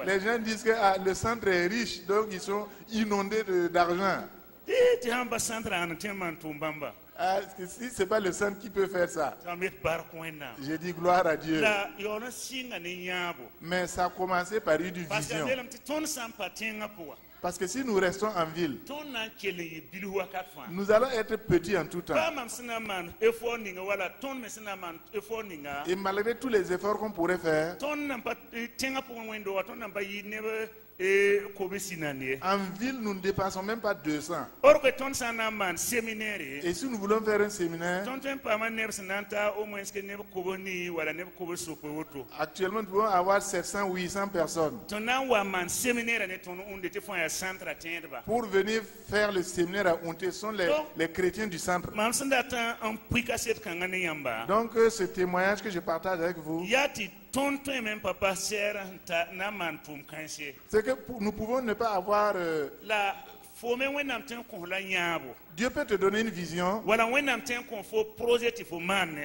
[SPEAKER 1] les gens disent que le centre est riche, donc ils sont inondés d'argent. Si ce n'est pas le centre qui peut faire ça, j'ai dit gloire à Dieu. Mais ça a commencé par une vision. Parce que si nous restons en ville, nous allons être petits en tout temps. Et malgré tous les efforts qu'on pourrait faire, En ville, nous ne dépensons même pas 200. Et si nous voulons faire un séminaire, actuellement, nous pouvons avoir 700 ou 800 personnes. Pour venir faire le séminaire à Ounté, ce sont les chrétiens du centre. Donc, ce témoignage que je partage avec vous, c'est que nous pouvons ne pas avoir... Dieu peut te donner une vision,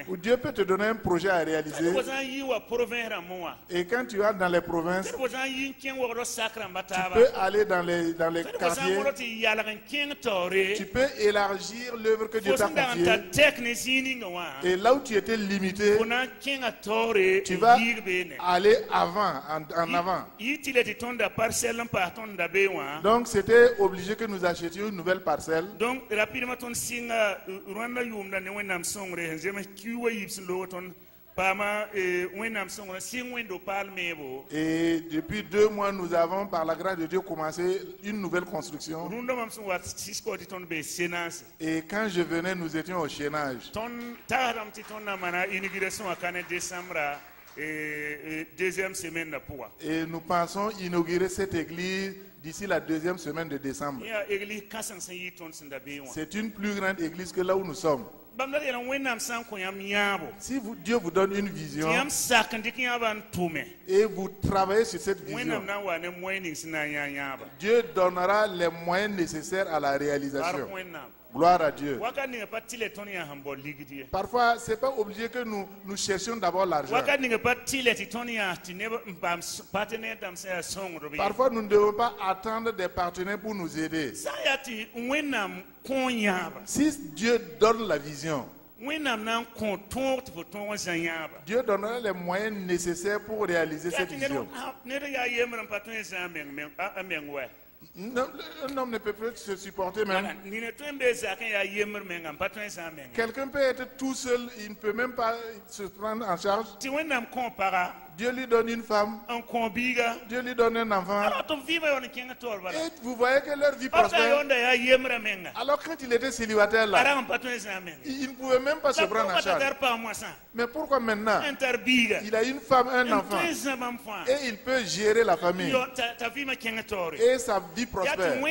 [SPEAKER 1] ou Dieu peut te donner un projet à réaliser. Et quand tu es dans les provinces, tu peux aller dans les quartiers, tu peux élargir l'œuvre que Dieu t'a confiée. Et là où tu étais limité, tu vas aller avant, en avant. Donc c'était obligé que nous achetions une nouvelle parcelle.
[SPEAKER 2] Donc rapidement ton singa Rwanda yumda ne wenam songre nzema kiwa yipsin loton pama wenam songre sing wendo palmebo.
[SPEAKER 1] Et depuis 2 mois nous avons par la grâce de Dieu commencé une nouvelle construction. Et quand je venais nous étions au chaînage.
[SPEAKER 2] Ton taram ti ton namana inauguration akane décembre deuxième semaine de poids.
[SPEAKER 1] Et nous pensons inaugurer cette église d'ici la 2e semaine de décembre. C'est une plus grande église que là où nous sommes. Si Dieu vous donne une vision et vous travaillez sur cette vision, Dieu donnera les moyens nécessaires à la réalisation. Gloire à Dieu. Parfois, ce n'est pas obligé que nous cherchions d'abord l'argent. Parfois, nous ne devons pas attendre des partenaires pour nous aider. Si Dieu donne la vision, Dieu donnera les moyens nécessaires pour réaliser cette vision. Un homme ne peut plus se supporter même. Quelqu'un peut être tout seul, il ne peut même pas se prendre en charge. Dieu lui donne une femme, Dieu lui donne un enfant. Et vous voyez que leur vie prospère. Alors quand il était célibataire là, il ne pouvait même pas se prendre en charge. Mais pourquoi maintenant il a une femme, un enfant, et il peut gérer la famille et sa vie prospère?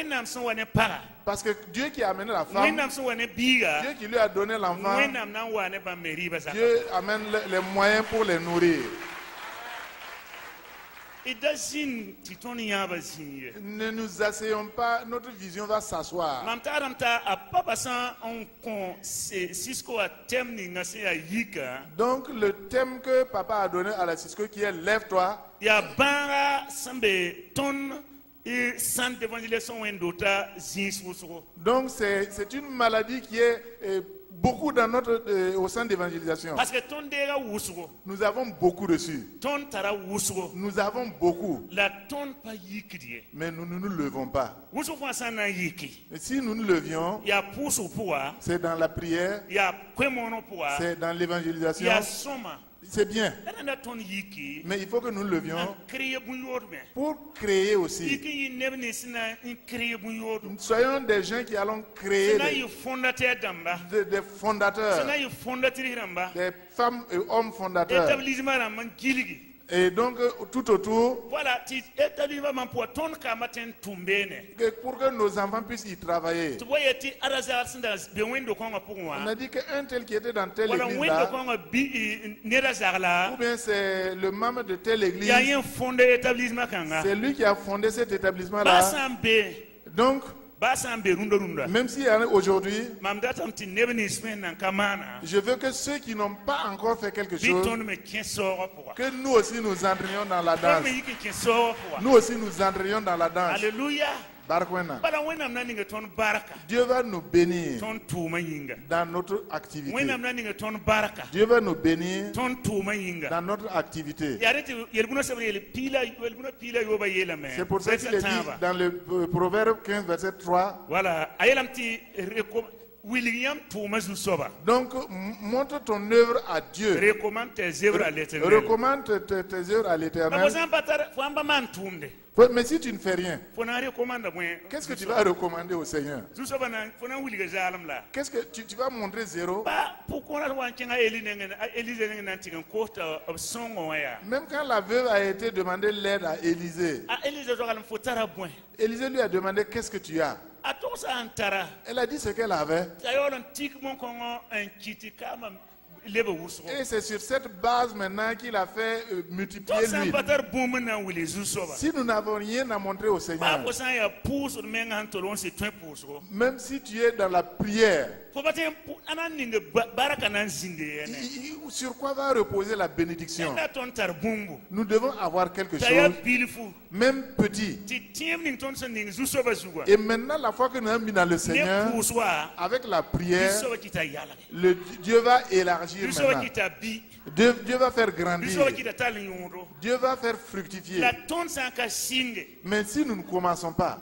[SPEAKER 1] Parce que Dieu qui a amené la femme, Dieu qui lui a donné l'enfant, Dieu amène les moyens pour les nourrir. Ne nous asseyons pas, notre vision va s'asseoir. Donc le thème que papa a donné à la Cisco qui est lève-toi. Donc c'est une maladie qui est beaucoup dans au centre d'évangélisation. Nous avons beaucoup reçu. Nous avons beaucoup. Mais nous ne nous levons pas. Et si nous nous levions, c'est dans la prière, c'est dans l'évangélisation. C'est bien. Mais il faut que nous le levions pour créer aussi. Soyons des gens qui allons créer des fondateurs, des femmes et hommes fondateurs. Et donc, tout autour, pour que nos enfants puissent y travailler. On a dit qu'un tel qui était dans telle église là, ou bien c'est le membre de telle église, c'est lui qui a fondé cet établissement là. Donc, même si aujourd'hui, je veux que ceux qui n'ont pas encore fait quelque chose, que nous aussi nous entrions dans la danse. Nous aussi nous entrions dans la danse.
[SPEAKER 2] Alléluia.
[SPEAKER 1] Dieu va nous bénir dans notre activité. Dieu va nous bénir dans notre activité. C'est pour ça qu'il est dit dans le Proverbe 15, verset 3.
[SPEAKER 2] Voilà. William Thomas Soba.
[SPEAKER 1] Donc, montre ton œuvre à Dieu.
[SPEAKER 2] Recommande tes œuvres à l'Éternel.
[SPEAKER 1] Recommande tes œuvres à l'Éternel. Mais si tu ne fais rien, qu'est-ce que tu vas recommander au Seigneur? Qu'est-ce que tu vas montrer zéro? Même quand la veuve a été demander l'aide à Élisée, Élisée lui a demandé qu'est-ce que tu as. Elle a dit ce qu'elle avait. Et c'est sur cette base maintenant qu'il a fait multiplier l'huile. Si nous n'avons rien à montrer au Seigneur, même si tu es dans la prière, sur quoi va reposer la bénédiction? Nous devons avoir quelque chose, même petit. Et maintenant, la fois que nous avons mis dans le Seigneur, avec la prière, Dieu va élargir maintenant. Dieu va faire grandir. Dieu va faire fructifier. Mais si nous ne commençons pas,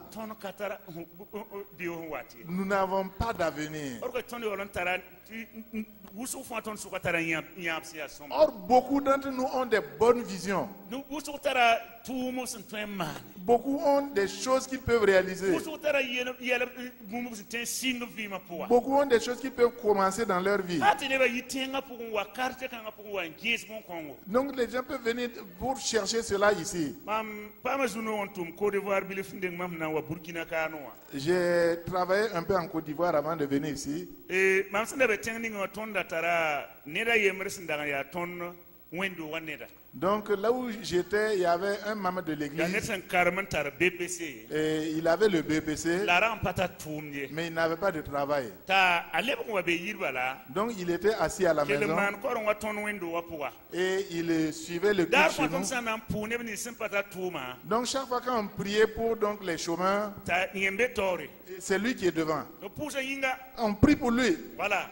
[SPEAKER 1] nous n'avons pas d'avenir. Or, beaucoup d'entre nous ont des bonnes visions. Beaucoup ont des choses qu'ils peuvent réaliser. Beaucoup ont des choses qu'ils peuvent commencer dans leur vie. Donc les gens peuvent venir pour chercher cela ici. J'ai travaillé un peu en Côte d'Ivoire avant de venir ici. Donc là où j'étais, il y avait un membre de l'église. Et il avait le BPC, mais il n'avait pas de travail. Donc il était assis à la maison et il suivait le culte chez nous. Donc chaque fois qu'on priait pour donc, les chômeurs, c'est lui qui est devant. On prie pour lui.
[SPEAKER 2] Voilà.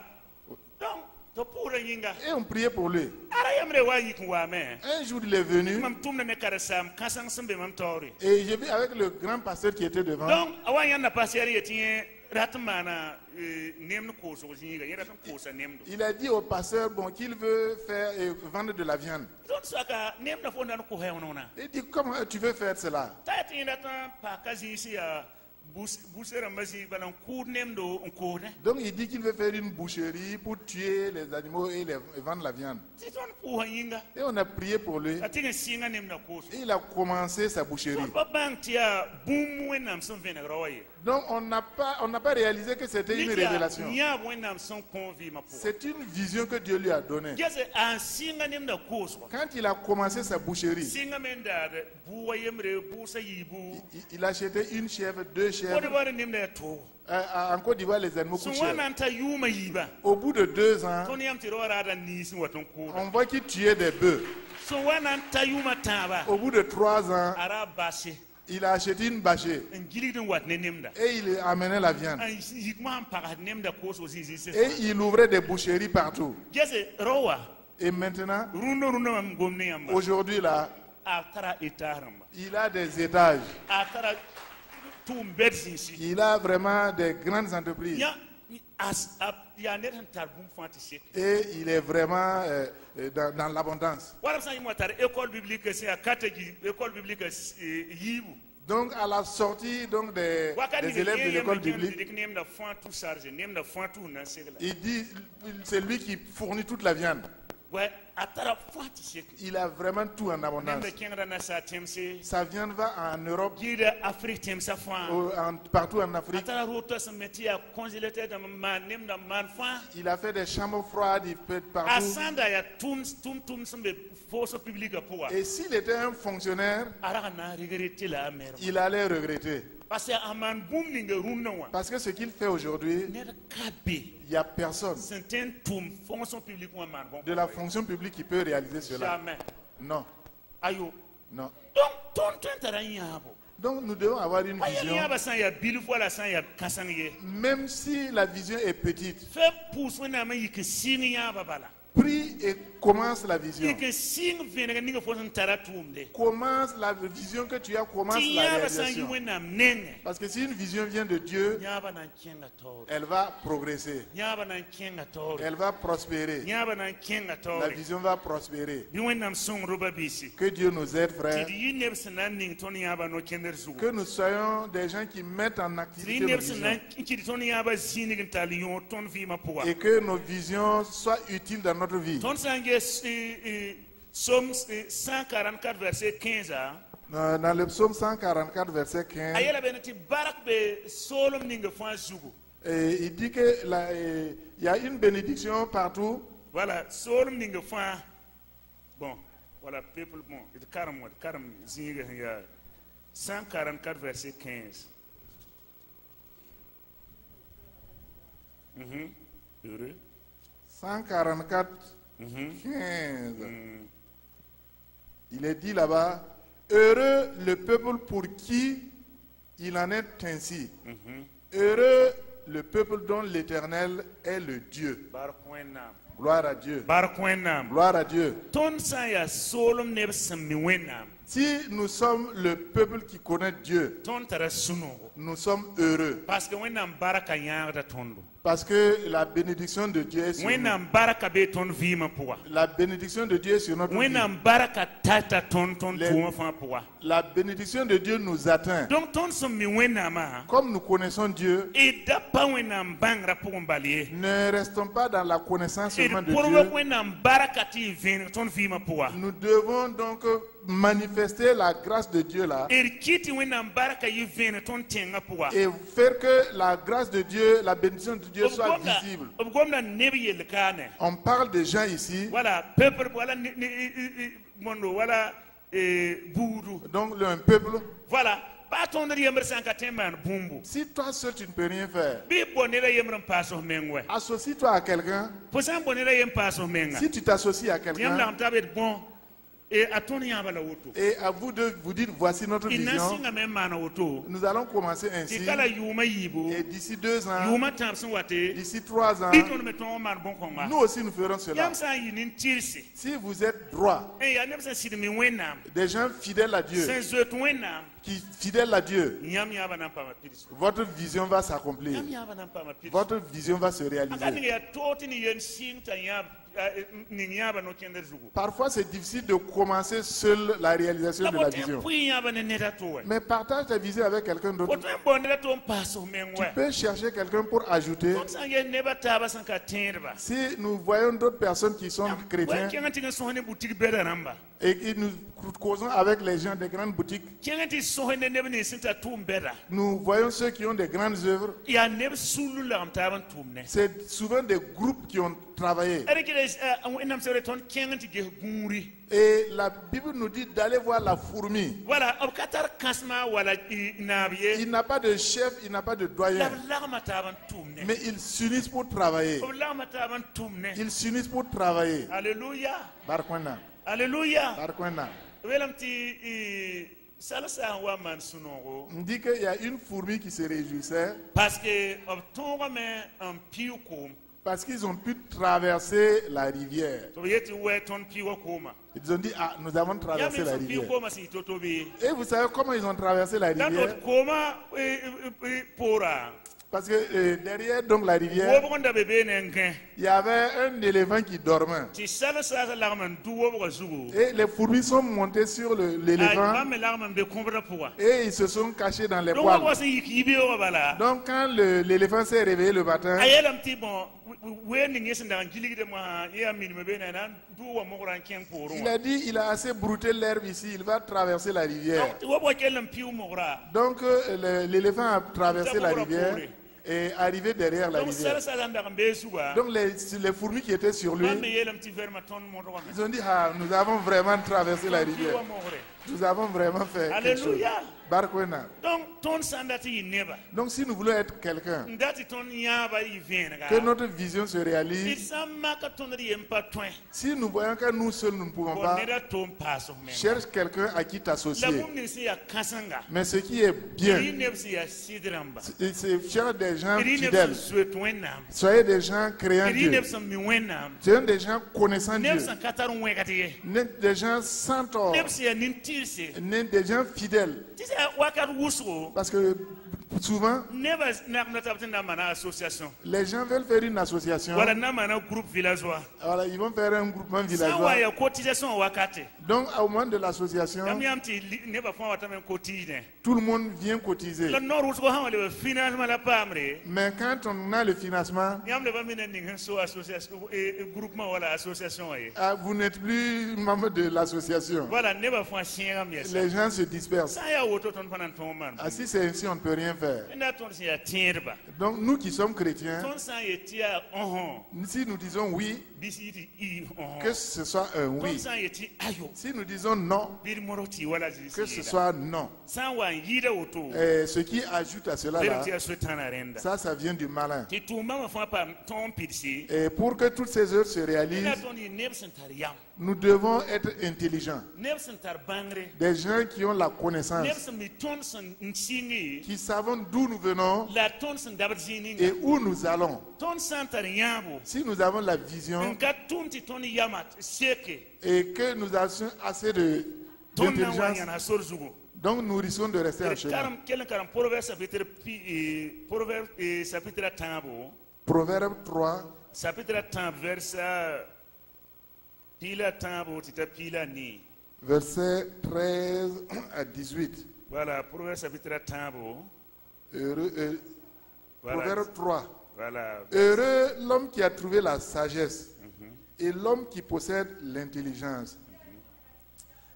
[SPEAKER 1] Et on priait pour lui. Un jour il est venu et j'ai vu avec le grand pasteur qui était devant. Il a dit au pasteur qu'il veut faire vendre de la viande. Il dit comment tu veux faire cela? Donc il dit qu'il veut faire une boucherie pour tuer les animaux et vendre la viande. Et on a prié pour lui. Et il a commencé sa boucherie. Donc on n'a pas réalisé que c'était une révélation. C'est une vision que Dieu lui a donnée. Quand il a commencé sa boucherie, il a acheté une chèvre, 2 chèvres. En Côte d'Ivoire, les animaux coûtent cher. Au bout de 2 ans, on voit qu'il tuait des bœufs. Au bout de 3 ans, il a acheté une bâchée et il amenait la viande. Et il ouvrait des boucheries partout. Et maintenant, aujourd'hui là, il a des étages. Il a vraiment des grandes entreprises. Et il est vraiment dans l'abondance. Donc à la sortie donc, des élèves de l'école biblique, il dit c'est lui qui fournit toute la viande. Il a vraiment tout en abondance. Sa viande va en Europe, partout en Afrique. Il a fait des chambres froides, il fait partout. Et s'il était un fonctionnaire, il allait regretter. Parce que ce qu'il fait aujourd'hui, il n'y a personne de la fonction publique qui peut réaliser cela. Non. Non. Donc nous devons avoir une vision. Même si la vision est petite, prie et commence la vision.
[SPEAKER 2] Et que si nous venons à faire un taratumde.
[SPEAKER 1] Commence la vision que tu as, commence la réalisation. Parce que si une vision vient de Dieu, elle va progresser. Elle va prospérer. La vision va prospérer. Que Dieu nous aide, frère. Que nous soyons des gens qui mettent en activité nos visions. Et que nos visions soient utiles dans notre vie.
[SPEAKER 2] Psaume 144, verset 15.
[SPEAKER 1] Dans le psaume 144, verset 15, et il dit qu'il y a une bénédiction partout.
[SPEAKER 2] Voilà, bon, voilà, peuple, bon, 144, verset 15. Heureux.
[SPEAKER 1] 144, 15. Il est dit là-bas, heureux le peuple pour qui il en est ainsi. Heureux le peuple dont l'Éternel est le Dieu. Gloire à Dieu. Gloire à Dieu. Si nous sommes le peuple qui connaît Dieu, nous sommes heureux. Parce que la bénédiction de Dieu est sur nous. La bénédiction de Dieu est sur notre vie. La bénédiction de Dieu nous atteint. Comme nous connaissons Dieu, ne restons pas dans la connaissance seulement de Dieu. Nous devons donc manifester la grâce de Dieu là et faire que la grâce de Dieu, la bénédiction de Dieu soit visible. On parle de gens ici. Donc un peuple.
[SPEAKER 2] Voilà.
[SPEAKER 1] Si toi seul tu ne peux rien faire, associe-toi à quelqu'un. Si tu t'associes à quelqu'un, et à vous deux, vous dites, voici notre vision. Nous allons commencer ainsi. Et d'ici 2 ans, d'ici 3 ans, nous aussi nous ferons cela. Si vous êtes droit, des gens fidèles à Dieu, fidèles à Dieu, votre vision va s'accomplir. Votre vision va se réaliser. Parfois c'est difficile de commencer seul la réalisation de la vision. Mais partage ta vision avec quelqu'un d'autre. Tu peux chercher quelqu'un pour ajouter. Si nous voyons d'autres personnes qui sont chrétiens et nous causons avec les gens des grandes boutiques, nous voyons ceux qui ont des grandes œuvres. C'est souvent des groupes qui ont travaillé. Et la Bible nous dit d'aller voir la fourmi. Il n'a pas de chef, il n'a pas de doyen. Mais ils s'unissent pour travailler. Ils s'unissent pour travailler.
[SPEAKER 2] Alléluia.
[SPEAKER 1] Barkwena.
[SPEAKER 2] Alléluia.
[SPEAKER 1] Barkwena. On dit qu'il y a une fourmi qui se réjouissait. Parce qu'ils ont pu traverser la rivière. Ils ont dit, ah, nous avons traversé la rivière. Et vous savez comment ils ont traversé la rivière? Parce que derrière donc la rivière, il y avait un éléphant qui dormait. Et les fourmis sont montées sur l'éléphant. Et ils se sont cachés dans les poils. Donc quand l'éléphant s'est réveillé le matin, il a dit, il a assez brouté l'herbe ici, il va traverser la rivière. Donc l'éléphant a traversé la rivière et arrivé derrière la rivière. Donc les fourmis qui étaient sur lui, ils ont dit, ah, nous avons vraiment traversé la rivière. Nous avons vraiment fait quelque chose. Barkwena.
[SPEAKER 2] Donc ton sandati neba.
[SPEAKER 1] Donc si nous voulons être quelqu'un,
[SPEAKER 2] Ndati ton yaba ivenga.
[SPEAKER 1] que notre vision se réalise,
[SPEAKER 2] Isama ka ton ri empa toin.
[SPEAKER 1] si nous voyons que nous seuls nous ne pouvons pas,
[SPEAKER 2] Bonera ton paso men.
[SPEAKER 1] cherche quelqu'un à qui
[SPEAKER 2] La
[SPEAKER 1] t'associer.
[SPEAKER 2] mumni si ya kasanga.
[SPEAKER 1] Mais ce qui est bien,
[SPEAKER 2] Ri nebsi ya sidrambba.
[SPEAKER 1] c'est chercher des gens
[SPEAKER 2] Ri
[SPEAKER 1] fidèles.
[SPEAKER 2] nebsi swet wenam.
[SPEAKER 1] Soyez des gens créant
[SPEAKER 2] Ri
[SPEAKER 1] Dieu.
[SPEAKER 2] nebsi mi wenam.
[SPEAKER 1] Soyez des gens connaissant Dieu.
[SPEAKER 2] Nebsi katarun wekati.
[SPEAKER 1] Des gens sans tort.
[SPEAKER 2] Nebsi ya nintirse.
[SPEAKER 1] Des gens fidèles.
[SPEAKER 2] Tisa wakat wusko.
[SPEAKER 1] Parce que souvent,
[SPEAKER 2] Neba naknatabtin na mana association.
[SPEAKER 1] les gens veulent faire une association.
[SPEAKER 2] Wala na mana groupe villageois.
[SPEAKER 1] Voilà, ils vont faire un groupement
[SPEAKER 2] Sawa
[SPEAKER 1] villageois.
[SPEAKER 2] ya cotisation wakati.
[SPEAKER 1] Donc, au moment de l'association,
[SPEAKER 2] Yamti neba fwa watamen kotine.
[SPEAKER 1] tout le monde vient cotiser.
[SPEAKER 2] Le nord wusko ha le financement la pamre.
[SPEAKER 1] Mais quand on a le financement,
[SPEAKER 2] Yam le ba minen ning so association groupement wala association ay.
[SPEAKER 1] vous n'êtes plus membre de l'association.
[SPEAKER 2] Voilà neba fwa chien yes.
[SPEAKER 1] Les gens se dispersent.
[SPEAKER 2] Sa ya woto ton panan ton man.
[SPEAKER 1] Ah, si c'est ainsi, on ne peut rien faire.
[SPEAKER 2] Ina ton si ya tierba.
[SPEAKER 1] Donc, nous qui sommes chrétiens,
[SPEAKER 2] Ton sa ye tia
[SPEAKER 1] si nous disons oui,
[SPEAKER 2] bisiti i
[SPEAKER 1] que ce soit un
[SPEAKER 2] Ton
[SPEAKER 1] oui.
[SPEAKER 2] sa ye ti ayo.
[SPEAKER 1] Si nous disons non,
[SPEAKER 2] Bir moroti wala
[SPEAKER 1] que ce soit non.
[SPEAKER 2] Sa wa yida woto.
[SPEAKER 1] Et ce qui ajoute à cela, là,
[SPEAKER 2] Tia swetana renda.
[SPEAKER 1] ça vient du malin.
[SPEAKER 2] Ti tumba ma fwa pa ton pirsi.
[SPEAKER 1] Et pour que toutes ces œuvres se
[SPEAKER 2] Ina
[SPEAKER 1] réalisent,
[SPEAKER 2] ton ni nebsen tar yam.
[SPEAKER 1] nous devons être intelligents.
[SPEAKER 2] Nebsen tar bangre.
[SPEAKER 1] Des gens qui ont la connaissance,
[SPEAKER 2] Nebsen mi tonsen nsingi.
[SPEAKER 1] qui savent d'où nous venons
[SPEAKER 2] La tonsen dabarzini.
[SPEAKER 1] et où nous allons.
[SPEAKER 2] Ton santar yabo.
[SPEAKER 1] Si nous avons la vision
[SPEAKER 2] Nka tumti ton yamat seke.
[SPEAKER 1] et que nous avons assez
[SPEAKER 2] Ton na
[SPEAKER 1] d'intelligence,
[SPEAKER 2] wanyana sorzugo.
[SPEAKER 1] donc nous risquons de rester en chemin.
[SPEAKER 2] Karam kelen karam Proverbe chapitre tabo.
[SPEAKER 1] Proverbe 3,
[SPEAKER 2] Chapitre 10 verset pila tabo tita pila ni.
[SPEAKER 1] versets 13 à 18.
[SPEAKER 2] Voilà, Proverbe chapitre tabo.
[SPEAKER 1] Proverbe 3.
[SPEAKER 2] Voilà.
[SPEAKER 1] Heureux l'homme qui a trouvé la sagesse et l'homme qui possède l'intelligence.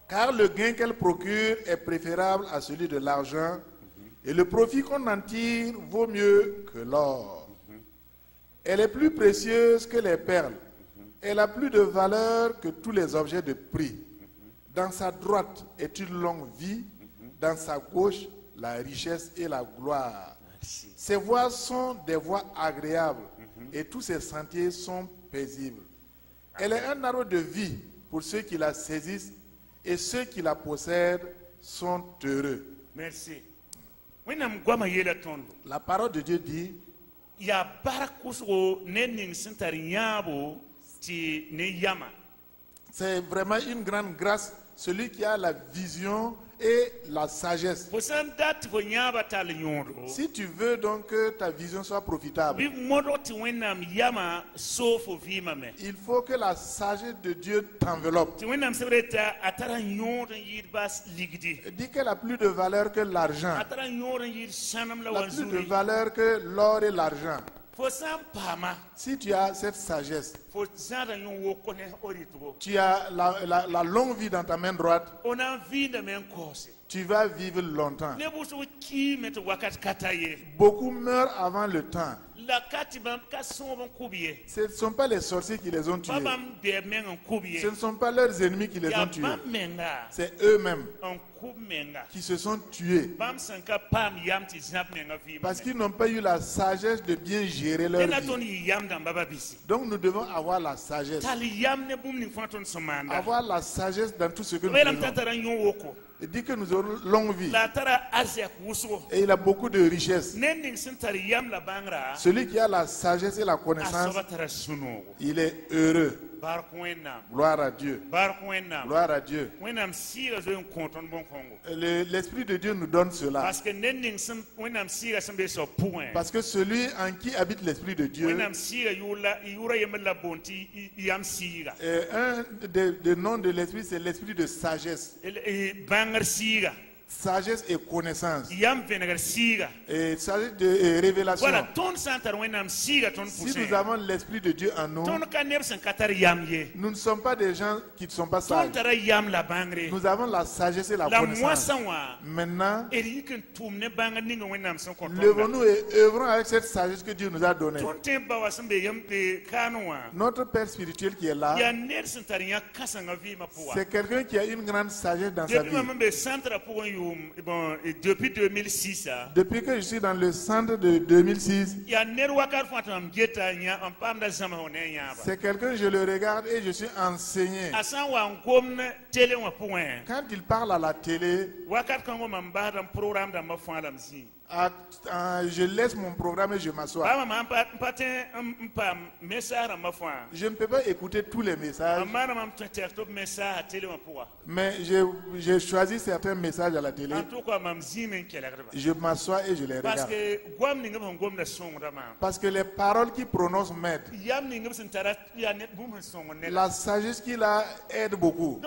[SPEAKER 1] Car le gain qu'elle procure est préférable à celui de l'argent et le profit qu'on en tire vaut mieux que l'or. Elle est plus précieuse que les perles. Elle a plus de valeur que tous les objets de prix. Dans sa droite est une longue vie, dans sa gauche la richesse et la gloire. Ses voies sont des voies agréables et tous ses sentiers sont paisibles. Elle est un arbre de vie pour ceux qui la saisissent et ceux qui la possèdent sont heureux.
[SPEAKER 2] Merci. Wenam gwama yela tondo.
[SPEAKER 1] La parole de Dieu dit,
[SPEAKER 2] Ya barakuso ne ning sintar yabo ti ne yama.
[SPEAKER 1] c'est vraiment une grande grâce, celui qui a la vision et la sagesse.
[SPEAKER 2] Posan dat vo yaba tal yondo.
[SPEAKER 1] Si tu veux donc que ta vision soit profitable,
[SPEAKER 2] Bi modoti wenam yama sofo vima me.
[SPEAKER 1] il faut que la sagesse de Dieu t'enveloppe.
[SPEAKER 2] Ti wenam sebreta atara yondo yid bas ligdi.
[SPEAKER 1] Dit qu'elle a plus de valeur que l'argent,
[SPEAKER 2] Atara yondo yid sanam la
[SPEAKER 1] elle a plus de
[SPEAKER 2] wanzuri.
[SPEAKER 1] valeur que l'or et l'argent.
[SPEAKER 2] Posan pama.
[SPEAKER 1] Si tu as cette sagesse,
[SPEAKER 2] Fo zara yon wo kone oritugo.
[SPEAKER 1] tu as la longue vie dans ta main droite,
[SPEAKER 2] On a vie de men kose.
[SPEAKER 1] tu vas vivre longtemps.
[SPEAKER 2] Ne busu ki met wakat kataye.
[SPEAKER 1] Beaucoup meurent avant le temps.
[SPEAKER 2] La katibam ka sonbon kubiye.
[SPEAKER 1] Ce ne sont pas les sorciers qui les ont tués.
[SPEAKER 2] Babam de men en kubiye.
[SPEAKER 1] Ce ne sont pas leurs ennemis qui les
[SPEAKER 2] Ya
[SPEAKER 1] ont tués.
[SPEAKER 2] bam menga.
[SPEAKER 1] C'est eux-mêmes
[SPEAKER 2] En kub menga.
[SPEAKER 1] qui se sont tués.
[SPEAKER 2] Bam sanka pam yam ti snap menga vi.
[SPEAKER 1] Parce qu'ils n'ont pas eu la sagesse de bien gérer leur
[SPEAKER 2] Ena
[SPEAKER 1] vie.
[SPEAKER 2] toni yam dan baba bisi.
[SPEAKER 1] Donc nous devons avoir la sagesse.
[SPEAKER 2] Tali yam ne bum ni fonton somanda.
[SPEAKER 1] Avoir la sagesse dans tout ce que nous
[SPEAKER 2] Welam
[SPEAKER 1] faisons.
[SPEAKER 2] tatara yon woko.
[SPEAKER 1] Il dit que nous aurons longue vie.
[SPEAKER 2] La tara azia kuso.
[SPEAKER 1] Et il a beaucoup de richesses.
[SPEAKER 2] Nending sintari yam la bangra.
[SPEAKER 1] Celui qui a la sagesse et la connaissance,
[SPEAKER 2] Asoba tara suno.
[SPEAKER 1] il est heureux.
[SPEAKER 2] Barkwena.
[SPEAKER 1] Gloire à Dieu.
[SPEAKER 2] Barkwena.
[SPEAKER 1] Gloire à Dieu.
[SPEAKER 2] Wenam siga zo yon konton bon kongo.
[SPEAKER 1] L'Esprit de Dieu nous donne cela.
[SPEAKER 2] Parce que nending sim wenam siga simbe so point.
[SPEAKER 1] Parce que celui en qui habite l'Esprit de Dieu,
[SPEAKER 2] Wenam siga yura yemela bonti yam siga.
[SPEAKER 1] un des noms de l'Esprit, c'est l'Esprit de sagesse.
[SPEAKER 2] Bangar siga.
[SPEAKER 1] Sagesse et connaissance.
[SPEAKER 2] Yam venegar siga.
[SPEAKER 1] Et sagesse de révélation.
[SPEAKER 2] Voilà, ton santar wenam siga ton
[SPEAKER 1] Si
[SPEAKER 2] poussé.
[SPEAKER 1] nous avons l'Esprit de Dieu en nous,
[SPEAKER 2] Ton kaneb san katar yam ye.
[SPEAKER 1] nous ne sommes pas des gens qui ne sont pas
[SPEAKER 2] Ton
[SPEAKER 1] sages.
[SPEAKER 2] tara yam la bangre.
[SPEAKER 1] Nous avons la sagesse et la
[SPEAKER 2] La
[SPEAKER 1] connaissance.
[SPEAKER 2] moissanwa.
[SPEAKER 1] Maintenant,
[SPEAKER 2] Eri ken tumne bangar ninga wenam san konton.
[SPEAKER 1] levons-nous et œuvrons avec cette sagesse que Dieu nous a donnée.
[SPEAKER 2] Ton temba wasambe yam pe kanwa.
[SPEAKER 1] Notre Père spirituel qui est là,
[SPEAKER 2] Ya ner san tar ya kasanga vi ma puwa.
[SPEAKER 1] c'est quelqu'un qui a une grande sagesse dans sa
[SPEAKER 2] Depuis
[SPEAKER 1] vie.
[SPEAKER 2] maman be santra pour bon, depuis 2006,
[SPEAKER 1] depuis que je suis dans le centre de 2006, c'est quelqu'un, je le regarde et je suis enseigné. Quand il parle à la télé, je laisse mon programme et je m'assois. Je ne peux pas écouter tous les messages, mais j'ai choisi certains messages à la télé. Je m'assois et je les regarde. Parce que les paroles qu'il prononce m'aident. La sagesse qu'il a aide beaucoup.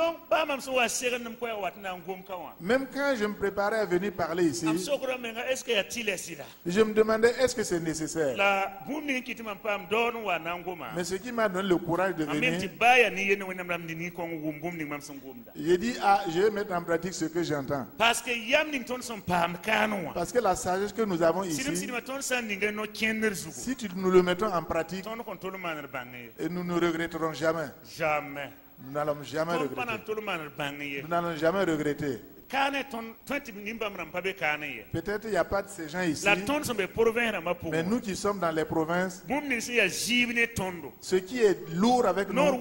[SPEAKER 1] Même quand je me préparais à venir parler ici, je me demandais est-ce que c'est nécessaire. Mais ce qui m'a donné le courage de venir, j'ai dit je vais mettre en pratique ce que j'entends. Parce que la sagesse que nous avons ici, si nous le mettons en pratique, et nous ne regretterons jamais.
[SPEAKER 2] Jamais.
[SPEAKER 1] Nous n'allons jamais regretter. Nous n'allons jamais regretter. Peut-être il n'y a pas de ces gens ici, mais nous qui sommes dans les provinces, ce qui est lourd avec nous,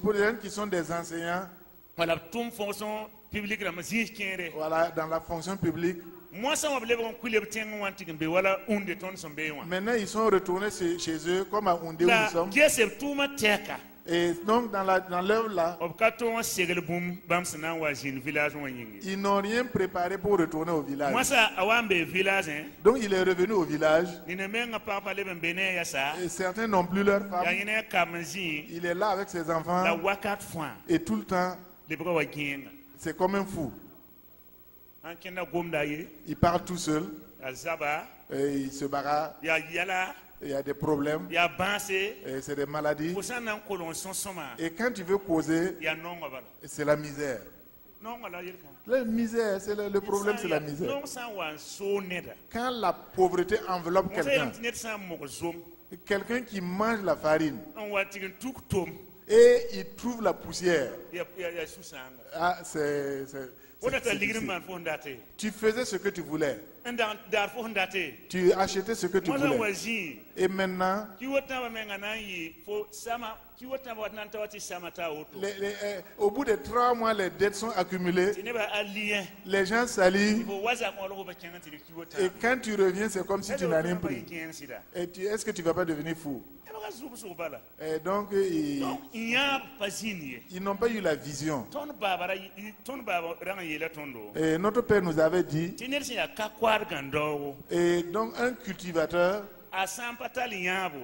[SPEAKER 1] pour les gens qui sont des enseignants, voilà, dans la fonction publique, maintenant ils sont retournés chez eux comme à Oundé où nous sommes. Et donc dans l'œuvre là, ils n'ont rien préparé pour retourner au village. Donc il est revenu au village. Et certains n'ont plus leur femme. Il est là avec ses enfants. Et tout le temps, c'est comme un fou. Il parle tout seul. Et il se barre. Il y a des problèmes. Et c'est des maladies. Et quand tu veux causer, c'est la misère. La misère, c'est le problème, c'est la misère. Quand la pauvreté enveloppe quelqu'un, quelqu'un qui mange la farine et il trouve la poussière, c'est tu faisais ce que tu voulais. Tu achetais ce que tu voulais. Et maintenant, au bout de 3 mois, les dettes sont accumulées. Les gens s'allient. Et quand tu reviens, c'est comme si tu n'as rien pris. Est-ce que tu ne vas pas devenir fou? Et donc, ils n'ont pas eu la vision. Et notre père nous avait dit, et donc un cultivateur,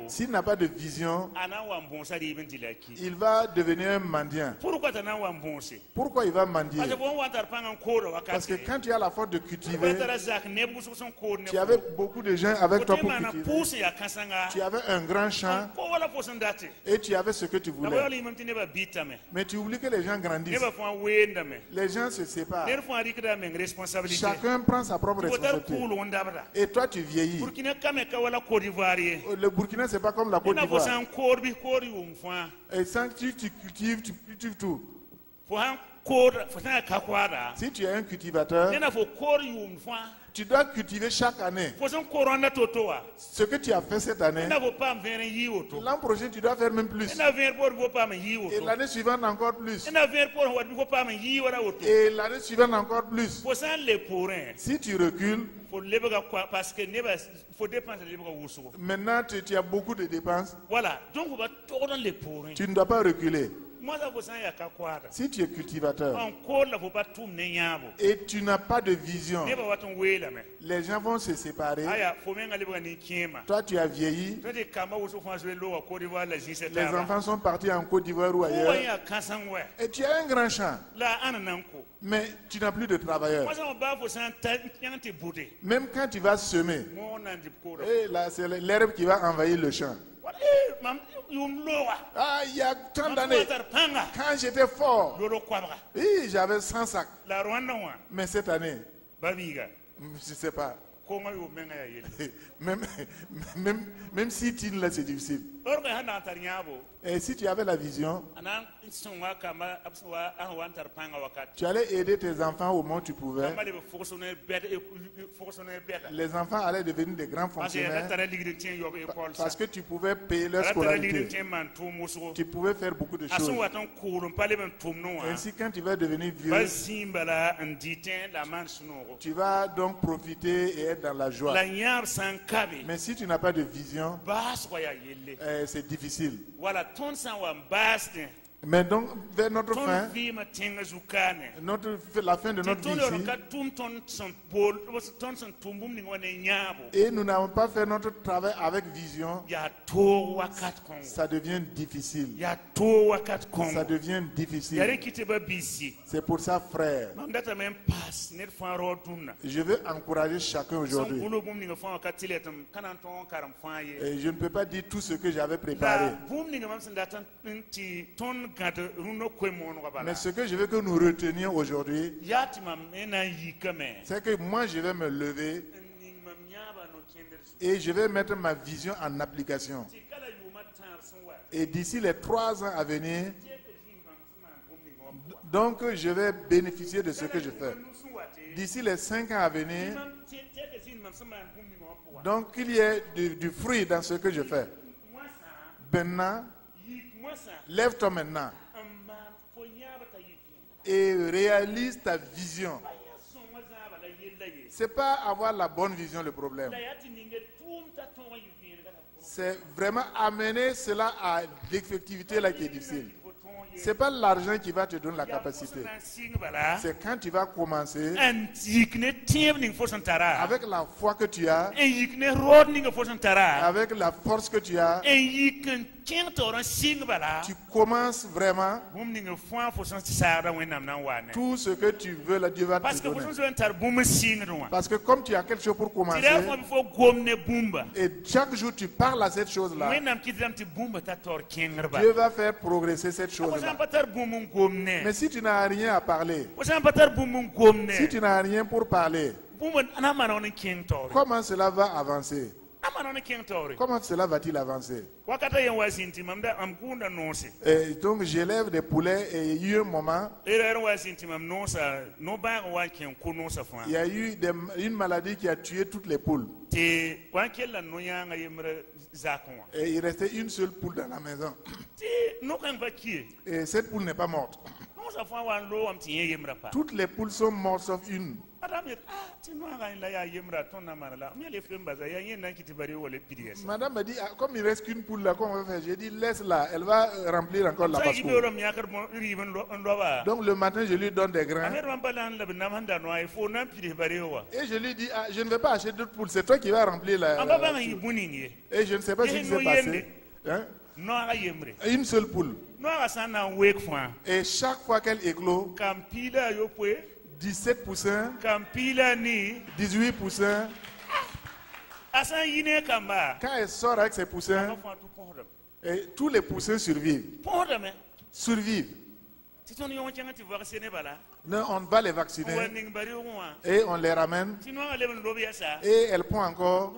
[SPEAKER 1] s'il n'a pas de vision, il va devenir un mendiant. Pourquoi il va mendier? Parce que quand tu as la force de cultiver, tu avais beaucoup de gens avec toi pour cultiver. Tu avais un grand champ et tu avais ce que tu voulais. Mais tu oublies que les gens grandissent. Les gens se séparent. Chacun prend sa propre responsabilité. Et toi tu vieillis. Le Burkina, c'est pas comme la Côte d'Ivoire. Et sans que tu cultives, tu cultives tout. Si tu es un cultivateur, tu dois cultiver chaque année. Ce que tu as fait cette année, l'an prochain tu dois faire même plus. Et l'année suivante encore plus. Et l'année suivante encore plus. Si tu recules, maintenant tu as beaucoup de dépenses.
[SPEAKER 2] Voilà. Donc,
[SPEAKER 1] tu ne dois pas reculer. Si tu es cultivateur et tu n'as pas de vision, les gens vont se séparer. Toi, tu as vieilli. Les enfants sont partis en Côte d'Ivoire ou ailleurs. Et tu as un grand champ. Mais tu n'as plus de travailleurs. Même quand tu vas semer, c'est l'herbe qui va envahir le champ. Il y a tant d'années, quand j'étais fort, j'avais 100 sacs. Mais cette année, je ne sais pas. Même si tu là, c'est difficile. Et si tu avais la vision, tu allais aider tes enfants au moment où tu pouvais. Les enfants allaient devenir des grands fonctionnaires parce que tu pouvais payer leur scolarité. Tu pouvais faire beaucoup de choses. Ainsi, quand tu vas devenir vieux, tu vas donc profiter et être dans la joie. Mais si tu n'as pas de vision, c'est difficile. Mais donc, vers notre fin, la fin de notre vie ici, et nous n'avons pas fait notre travail avec vision, ça devient difficile. Ça devient difficile. C'est pour ça, frère, je veux encourager chacun aujourd'hui. Et je ne peux pas dire tout ce que j'avais préparé. Mais ce que je veux que nous retenions aujourd'hui, c'est que moi je vais me lever et je vais mettre ma vision en application. Et d'ici les 3 ans à venir, donc je vais bénéficier de ce que je fais. D'ici les 5 ans à venir, donc qu'il y ait du fruit dans ce que je fais. Maintenant, lève-toi maintenant et réalise ta vision. C'est pas avoir la bonne vision le problème. C'est vraiment amener cela à l'effectivité là qui est difficile. C'est pas l'argent qui va te donner la capacité. C'est quand tu vas commencer avec la foi que tu as, avec la force que tu as, tu commences vraiment tout ce que tu veux, là, Dieu va te donner. Parce que comme tu as quelque chose pour commencer, et chaque jour tu parles à cette chose-là, Dieu va faire progresser cette chose-là. Mais si tu n'as rien à parler, si tu n'as rien pour parler, comment cela va avancer? Comment cela va-t-il avancer? Et donc j'élève des poulets et il y a eu un moment, il y a eu une maladie qui a tué toutes les poules. Et il restait une seule poule dans la maison. Et cette poule n'est pas morte. Toutes les poules sont mortes sauf une. Madame m'a dit, comme il ne reste qu'une poule là, comment on va faire? J'ai dit, laisse-la, elle va remplir encore la basse-cour. Donc le matin, je lui donne des grains. Et je lui dis, je ne vais pas acheter d'autres poules, c'est toi qui vas remplir la et je ne sais pas ce qui s'est passé. Hein? Une seule poule. Et chaque fois qu'elle éclot, 17%, 18%. Quand elle sort avec ses poussins, et tous les poussins survivent. Non, on va les vacciner et on les ramène et elles pondent encore.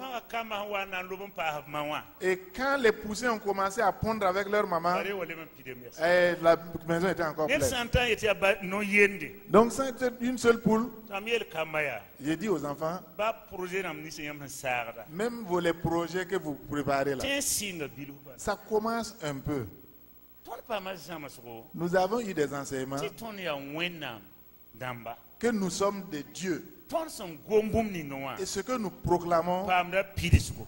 [SPEAKER 1] Et quand les poussins ont commencé à pondre avec leur maman, et la maison était encore pleine. Donc c'est une seule poule. J'ai dit aux enfants, même les projets que vous préparez là, ça commence un peu. Nous avons eu des enseignements que nous sommes des dieux. Et ce que nous proclamons,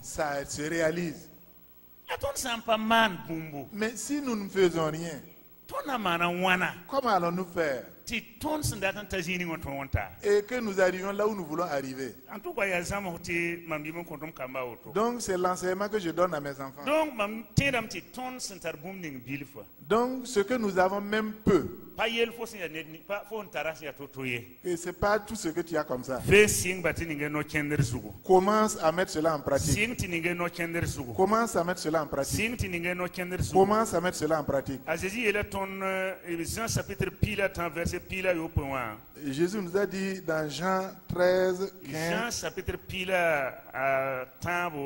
[SPEAKER 1] ça se réalise. Mais si nous ne faisons rien, comment allons-nous faire? Et que nous arrivions là où nous voulons arriver. Donc c'est l'enseignement que je donne à mes enfants. Donc ce que nous avons même peu. Et ce n'est pas tout ce que tu as comme ça. Commence à mettre cela en pratique. Commence à mettre cela en pratique. Commence à mettre cela en pratique. Jésus nous a dit dans Jean 13, 15. Jean chapitre pila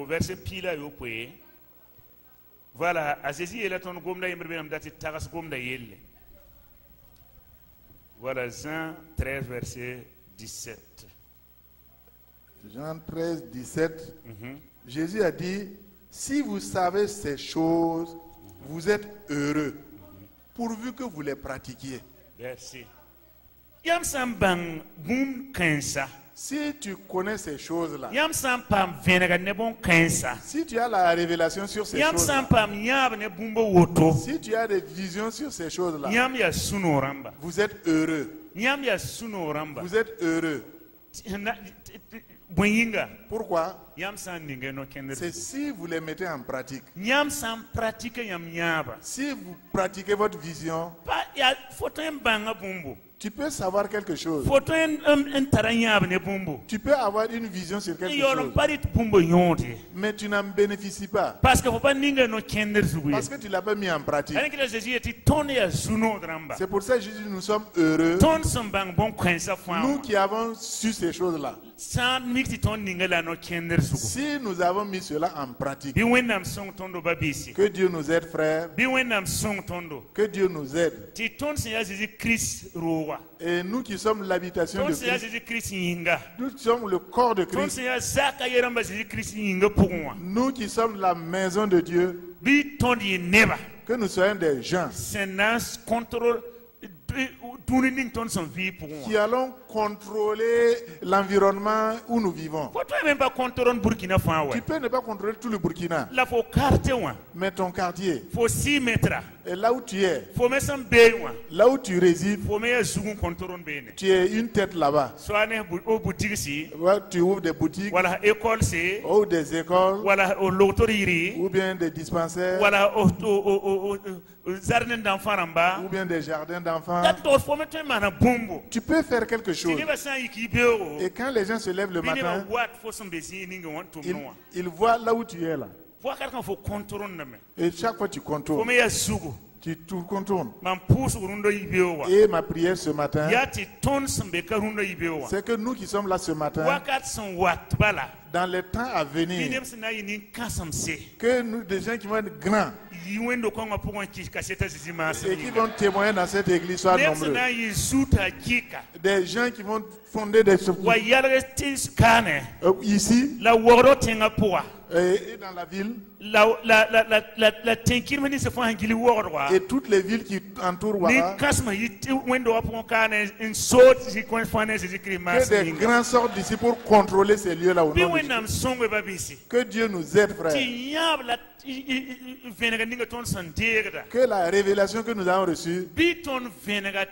[SPEAKER 1] verset pila yo pwe.
[SPEAKER 2] Voilà, à Jésus il a ton gomda yembe dati tagas gomda yelle. Voilà Jean 13 verset 17.
[SPEAKER 1] Jean 13 17. Jésus a dit, si vous savez ces choses, vous êtes heureux, pourvu que vous les pratiquiez.
[SPEAKER 2] Merci. Yam sambang bun kansa.
[SPEAKER 1] Si tu connais ces choses-là,
[SPEAKER 2] Yam sampam venega ne bon kansa.
[SPEAKER 1] si tu as la révélation sur ces
[SPEAKER 2] Yam
[SPEAKER 1] choses-là,
[SPEAKER 2] sampam yab ne bumbo woto.
[SPEAKER 1] si tu as des visions sur ces choses-là,
[SPEAKER 2] Yam ya sunoramba.
[SPEAKER 1] vous êtes heureux.
[SPEAKER 2] Yam ya sunoramba.
[SPEAKER 1] Vous êtes heureux.
[SPEAKER 2] Buyinga.
[SPEAKER 1] Pourquoi?
[SPEAKER 2] Yam san ninge no kender.
[SPEAKER 1] C'est si vous les mettez en pratique.
[SPEAKER 2] Yam san pratique yam yaba.
[SPEAKER 1] Si vous pratiquez votre vision,
[SPEAKER 2] Pa ya foto banga bumbo.
[SPEAKER 1] tu peux savoir quelque chose.
[SPEAKER 2] Foto en taranyab ne bumbo.
[SPEAKER 1] Tu peux avoir une vision sur quelque
[SPEAKER 2] Yoron
[SPEAKER 1] chose,
[SPEAKER 2] parit bumbo yonte.
[SPEAKER 1] mais tu n'en bénéficies pas
[SPEAKER 2] Parce que faut pas ninge no kender zuguye.
[SPEAKER 1] parce que tu ne l'as pas mis en pratique.
[SPEAKER 2] Avec le Jésus était ton ya suno dramba.
[SPEAKER 1] C'est pour ça que Jésus, nous sommes heureux,
[SPEAKER 2] Ton son bang bon kansa fwa.
[SPEAKER 1] nous qui avons su ces choses-là.
[SPEAKER 2] Sans mixi ton ninge la no kender zugu.
[SPEAKER 1] Si nous avons mis cela en pratique,
[SPEAKER 2] Bi wenam song tondo babisi.
[SPEAKER 1] que Dieu nous aide, frères,
[SPEAKER 2] Bi wenam song tondo.
[SPEAKER 1] que Dieu nous aide.
[SPEAKER 2] Ti ton se ya Jésus Christ rowa.
[SPEAKER 1] Et nous qui sommes l'habitation
[SPEAKER 2] Ton
[SPEAKER 1] de
[SPEAKER 2] se ya
[SPEAKER 1] Christ,
[SPEAKER 2] Jésus Christ yinga.
[SPEAKER 1] nous qui sommes le corps de
[SPEAKER 2] Ton
[SPEAKER 1] Christ,
[SPEAKER 2] se ya zaka yeramba Jésus Christ yinga pugwa.
[SPEAKER 1] nous qui sommes la maison de Dieu,
[SPEAKER 2] Bi ton di neba.
[SPEAKER 1] que nous soyons des gens
[SPEAKER 2] Sénance contrôle tuning ton son vie pugwa.
[SPEAKER 1] qui allons contrôler l'environnement où nous vivons.
[SPEAKER 2] Faut toi même pas contrôler Burkina Faso.
[SPEAKER 1] Tu peux ne pas contrôler tout le Burkina,
[SPEAKER 2] La faut carte wa.
[SPEAKER 1] mais ton quartier,
[SPEAKER 2] Faut 6 mètres.
[SPEAKER 1] et là où tu es,
[SPEAKER 2] Faut mettre son béwa.
[SPEAKER 1] là où tu résides,
[SPEAKER 2] Faut mettre zoom contrôle bene.
[SPEAKER 1] tu es une tête là-bas.
[SPEAKER 2] Soit ne au boutique si.
[SPEAKER 1] Ouais, tu ouvres des boutiques,
[SPEAKER 2] Voilà école c'est.
[SPEAKER 1] ou des écoles,
[SPEAKER 2] Voilà au loterie.
[SPEAKER 1] ou bien des dispensaires,
[SPEAKER 2] Voilà au jardin d'enfants en bas.
[SPEAKER 1] ou bien des jardins d'enfants.
[SPEAKER 2] D'accord, faut mettre un man à bombo.
[SPEAKER 1] Tu peux faire quelque
[SPEAKER 2] Si
[SPEAKER 1] chose.
[SPEAKER 2] ne va sans y béo.
[SPEAKER 1] Et quand les gens se lèvent le
[SPEAKER 2] Bine va
[SPEAKER 1] matin,
[SPEAKER 2] what faut son bési ninga want to know.
[SPEAKER 1] ils voient là où tu es là.
[SPEAKER 2] Faut quelqu'un faut contrôler na me.
[SPEAKER 1] Et chaque fois tu
[SPEAKER 2] Faut
[SPEAKER 1] contournes,
[SPEAKER 2] me ya zugu.
[SPEAKER 1] tu contournes.
[SPEAKER 2] Man pousse urundo y béo.
[SPEAKER 1] Et ma prière ce matin,
[SPEAKER 2] Ya ti ton sembe karundo y béo.
[SPEAKER 1] c'est que nous qui sommes là ce matin,
[SPEAKER 2] Wakat son wat bala.
[SPEAKER 1] dans les temps à venir,
[SPEAKER 2] Bine sina yini kasam se.
[SPEAKER 1] que nous, des gens qui vont être grands
[SPEAKER 2] Yiwendo konga pour un qui cassette zizima.
[SPEAKER 1] et qui vont témoigner dans cette église soient nombreux.
[SPEAKER 2] Sina yi zuta kika.
[SPEAKER 1] Des gens qui vont fonder des
[SPEAKER 2] Wa yalre tis kane.
[SPEAKER 1] ici
[SPEAKER 2] La woro tenga poa.
[SPEAKER 1] et dans la ville
[SPEAKER 2] La tenkir meni se font angili woro.
[SPEAKER 1] et toutes les villes qui entourent
[SPEAKER 2] Ni
[SPEAKER 1] Ouara,
[SPEAKER 2] kasma yiti wendo apon kane in sort si kon fane si
[SPEAKER 1] que
[SPEAKER 2] krimas.
[SPEAKER 1] des grands sortent d'ici pour contrôler ces lieux-là au
[SPEAKER 2] Bi
[SPEAKER 1] nom de Jésus.
[SPEAKER 2] wenam songwe babisi.
[SPEAKER 1] Que Dieu nous aide, frère.
[SPEAKER 2] Ti yabla venega ninga ton sandegra.
[SPEAKER 1] Que la révélation que nous avons reçue,
[SPEAKER 2] Bi ton venega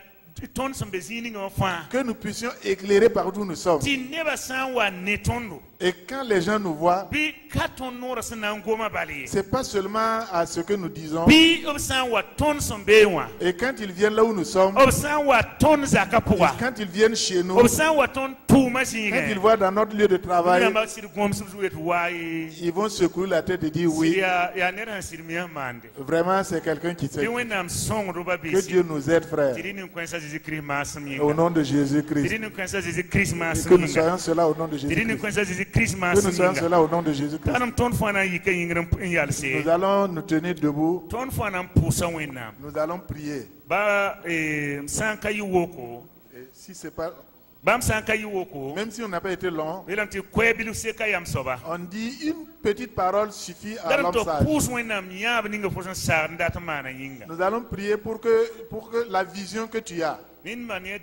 [SPEAKER 2] ton sambezini ngofan.
[SPEAKER 1] que nous puissions éclairer partout où nous sommes.
[SPEAKER 2] Ti neba san wa netondo.
[SPEAKER 1] Et quand les gens nous voient,
[SPEAKER 2] Bi katon nora sana ngoma bali.
[SPEAKER 1] c'est pas seulement à ce que nous disons.
[SPEAKER 2] Bi obsan wa ton sombewa.
[SPEAKER 1] Et quand ils viennent là où nous sommes,
[SPEAKER 2] Obsan wa ton zakapoa.
[SPEAKER 1] quand ils viennent chez nous,
[SPEAKER 2] Obsan wa ton tuma
[SPEAKER 1] quand
[SPEAKER 2] singa.
[SPEAKER 1] ils voient dans notre lieu de travail,
[SPEAKER 2] Namba sir gom subsu et wai.
[SPEAKER 1] ils vont secouer la tête et dire oui,
[SPEAKER 2] Ya nera sirmiya mande.
[SPEAKER 1] vraiment c'est quelqu'un qui sait.
[SPEAKER 2] Bi wenam song roba
[SPEAKER 1] Que
[SPEAKER 2] bisi.
[SPEAKER 1] Dieu nous aide, frère.
[SPEAKER 2] Tirini kwensa Jésus Christ masinga.
[SPEAKER 1] Au nom de Jésus-Christ.
[SPEAKER 2] Tirini kwensa Jésus Christ
[SPEAKER 1] Et que nous
[SPEAKER 2] masinga.
[SPEAKER 1] soyons cela au nom de
[SPEAKER 2] Tirini
[SPEAKER 1] Jésus-Christ.
[SPEAKER 2] kwensa Jésus Christ
[SPEAKER 1] Que nous soyons
[SPEAKER 2] masinga.
[SPEAKER 1] cela au nom de Jésus-Christ.
[SPEAKER 2] Tanam ton fana yike yingram yalse.
[SPEAKER 1] Nous allons nous tenir debout.
[SPEAKER 2] Ton fana pusa wenam.
[SPEAKER 1] Nous allons prier.
[SPEAKER 2] Ba sanka yiwoko.
[SPEAKER 1] Et si c'est pas,
[SPEAKER 2] Bam sanka yiwoko.
[SPEAKER 1] même si on n'a pas été long,
[SPEAKER 2] Belanti kwebilu seka yam soba.
[SPEAKER 1] on dit une petite parole suffit à
[SPEAKER 2] Dalam
[SPEAKER 1] l'homme
[SPEAKER 2] to
[SPEAKER 1] sage.
[SPEAKER 2] pus wenam yab ninga fosan sar ndata mana yinga.
[SPEAKER 1] Nous allons prier pour que la vision que tu as,
[SPEAKER 2] Min manière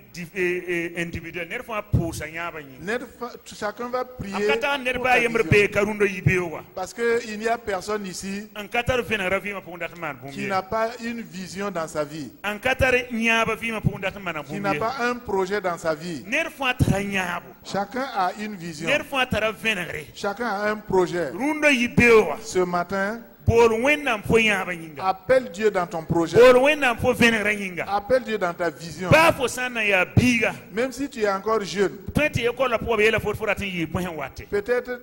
[SPEAKER 2] individuelle ner fa pusa yaba yinga.
[SPEAKER 1] chacun va prier
[SPEAKER 2] Ankata ner
[SPEAKER 1] pour
[SPEAKER 2] ba
[SPEAKER 1] ta
[SPEAKER 2] yemre
[SPEAKER 1] vision.
[SPEAKER 2] be karundo yibewa.
[SPEAKER 1] Parce qu'il n'y a personne ici
[SPEAKER 2] Ankatar vena ravima pundata man
[SPEAKER 1] qui
[SPEAKER 2] bumye.
[SPEAKER 1] n'a pas une vision dans sa vie,
[SPEAKER 2] Ankatar nyaba vima pundata mana
[SPEAKER 1] qui n'a
[SPEAKER 2] bumye.
[SPEAKER 1] pas un projet dans sa vie.
[SPEAKER 2] Ner fa tara nyabo.
[SPEAKER 1] Chacun a une vision.
[SPEAKER 2] Ner fa tara venere.
[SPEAKER 1] Chacun a un projet.
[SPEAKER 2] Rundo yibewa.
[SPEAKER 1] Ce matin,
[SPEAKER 2] Bol wenam fo yaba yinga.
[SPEAKER 1] appelle Dieu dans ton projet.
[SPEAKER 2] Bol wenam fo venere yinga.
[SPEAKER 1] Appelle Dieu dans ta vision.
[SPEAKER 2] Ba fo sana ya biga.
[SPEAKER 1] Même si tu es encore jeune,
[SPEAKER 2] Twente école la pobe yela fo ratin yi bohen wate.
[SPEAKER 1] peut-être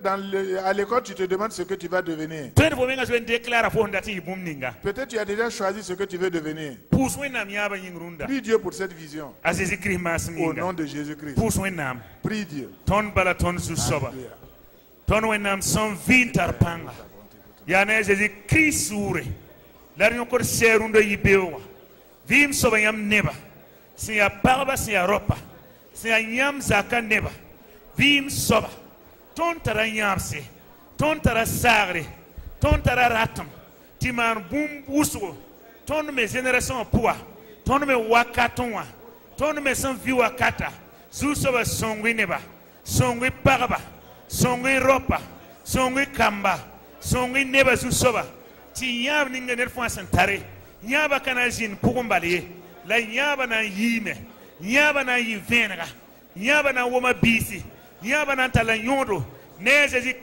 [SPEAKER 1] à l'école, tu te demandes ce que tu vas devenir.
[SPEAKER 2] Twente fo menga so déclare fo ndati yi bum ninga.
[SPEAKER 1] Peut-être tu as déjà choisi ce que tu veux devenir.
[SPEAKER 2] Pus wenam yaba yin runda.
[SPEAKER 1] Prie Dieu pour cette vision.
[SPEAKER 2] Azizi Christ mas
[SPEAKER 1] Au
[SPEAKER 2] minga.
[SPEAKER 1] nom de Jésus-Christ.
[SPEAKER 2] Pus wenam.
[SPEAKER 1] Prie Dieu.
[SPEAKER 2] Ton bala ton su soba.
[SPEAKER 1] Alléluia.
[SPEAKER 2] Ton wenam son vintar panga. Yana Jésus Christ sure. la yon kor serundo yibewa vim soba yam neba si ya parba si ya ropa si ya yam zaka neba vim soba ton tara yamse ton tara sagre ton tara ratam timar bum uso ton me génération poa ton me wakatonwa ton me san vi wakata zu soba songwi neba songwi parba songwi ropa songwi kamba songwi neba zu soba ti yab ninga ner fo santare yaba kana jin pugumbali la yaba na yime yaba na yivenga yaba na woma bisi yaba na talanyodo neze di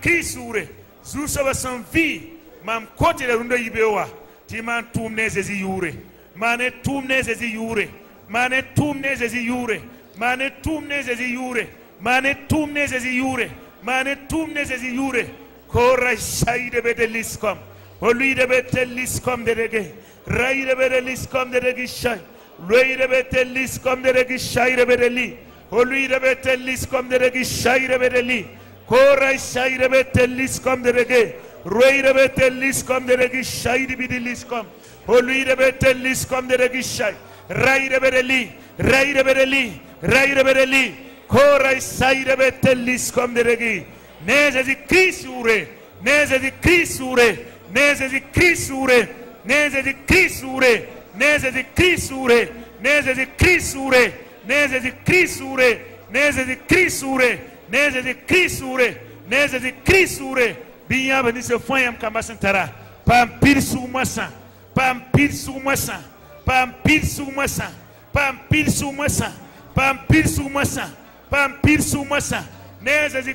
[SPEAKER 2] krisure zu soba san vi mam kote la rundo yibewa ti man tum neze di yure mane tum neze di yure mane tum neze di yure mane tum neze di yure mane tum neze di yure mane tum neze di yure Kora shaide bedeliskom, oluide bedeliskom de rege, raide bedeliskom de rege shai, luide bedeliskom de rege shaide bedeli, oluide bedeliskom de rege shaide bedeli, kora shaide bedeliskom de rege, ruide bedeliskom de rege shaide bedeliskom, oluide bedeliskom de rege shai, raide bedeli, raide bedeli, raide bedeli, kora shaide bedeliskom de rege. Neze di crisure, neze di crisure, neze di crisure, neze di crisure, neze di crisure, neze di crisure, neze di crisure, neze di crisure, neze di crisure, neze di crisure. Biya bani se foyam kambasantara. Pampir sumasa, pampir sumasa, pampir sumasa, pampir sumasa, pampir sumasa, pampir sumasa. Neze di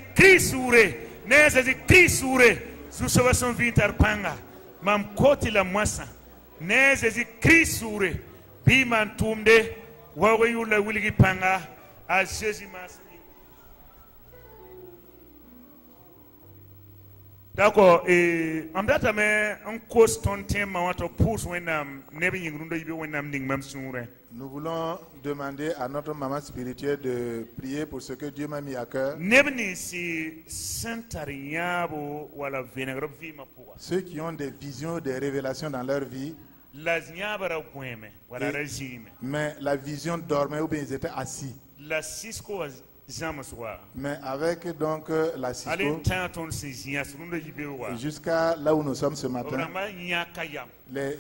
[SPEAKER 2] crisure, su soba son vitar panga, mam koti la masa, neze di crisure, bi man tumde, wawe yu la wiligi panga, a Jésus mas. D'accord, et en date, mais un cause ton thème, on va pousse wenam, nebi yingrundo yibi wenam ning mam sure.
[SPEAKER 1] Nous voulons demander à notre maman spirituelle de prier pour ce que Dieu m'a mis à cœur. Ceux qui ont des visions, des révélations dans leur vie, mais la vision dormait ou bien ils étaient assis. Mais avec donc la Cisco, jusqu'à là où nous sommes ce matin,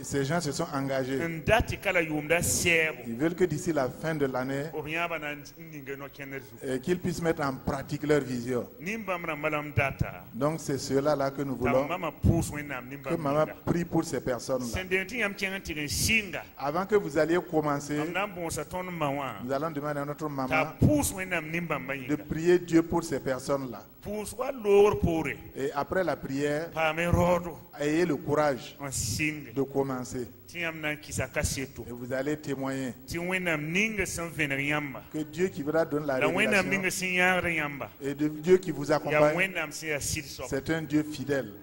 [SPEAKER 1] ces gens se sont engagés. Ils veulent que d'ici la fin de l'année, qu'ils puissent mettre en pratique leur vision. Donc c'est cela-là que nous voulons. Que maman prie pour ces personnes-là. Avant que vous alliez commencer, nous allons demander à notre maman de prier Dieu pour ces personnes-là. Et après la prière, ayez le courage de commencer. Et vous allez témoigner que Dieu qui vous a donné la révélation et de Dieu qui vous accompagne, c'est un Dieu fidèle.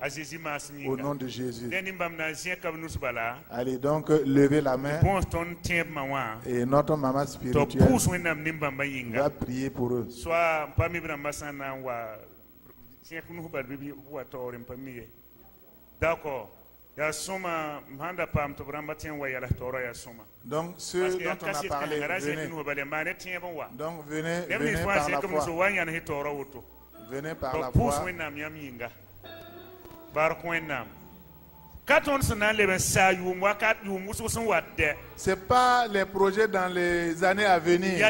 [SPEAKER 1] Au nom de Jésus. Allez donc lever la main et notre maman spirituelle va prier pour eux.
[SPEAKER 2] D'accord.
[SPEAKER 1] Donc ceux dont on a parlé, venez. Donc venez par la foi. Venez par la foi. C'est pas les projets dans les années à venir.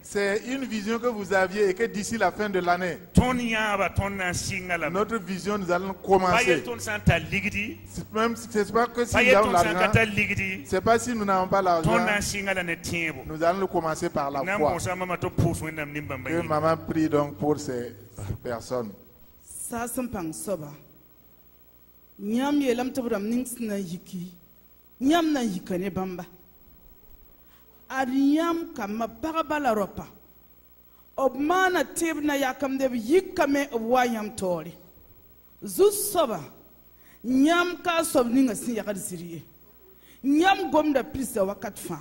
[SPEAKER 1] C'est une vision que vous aviez et que d'ici la fin de l'année, notre vision, nous allons commencer. Même si c'est pas que si nous avons l'argent, c'est pas si nous n'avons pas l'argent, nous allons le commencer par la foi. Que maman prie donc pour ces personnes.
[SPEAKER 3] Nyam yelam tabram nings na yiki nyam na yikane bamba adiyam kama parabala ropa obmana tebna yakam de yikame obwayam tori zusoba nyam ka sob ninga sin yakad siriye nyam gomda prise wakat fa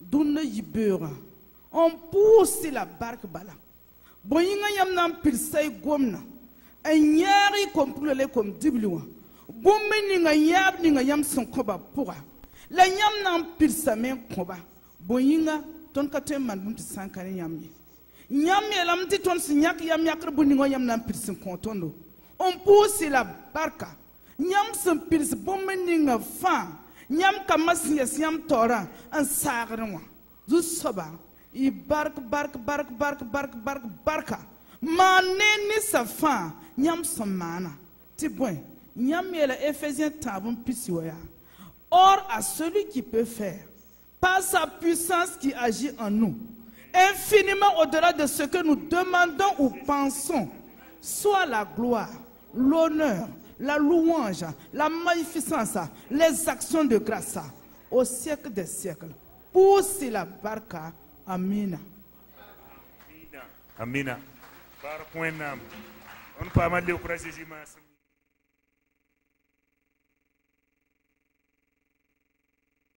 [SPEAKER 3] dunna yibera on pousse la barque bala boyinga yam nam pilsay gomna Nyari komplele kom dibliwa. Bumbe ninga yab ninga yam son koba pura. La yam nan pirsa men koba. Boyinga ton kate mandum ti sankani yamye. Nyamye lam ti ton sinyak yam yakre buningo yam nan pirsin kontondo. On pousse la barka. Nyam son pirs bumbe ninga fa. Nyam kamas yam tora an sagrenwa. Du soba. I bark barka. Mané ni sa fin, nyam samana. Tibouin, nyam yela Éphésiens tabon pisiwaya. Or à celui qui peut faire, par sa puissance qui agit en nous, infiniment au-delà de ce que nous demandons ou pensons, soit la gloire, l'honneur, la louange, la magnificence, les actions de grâce, au siècle des siècles. Pour si la barka. Amina.
[SPEAKER 2] Amina. Amina. Bar point nam. On pas mal de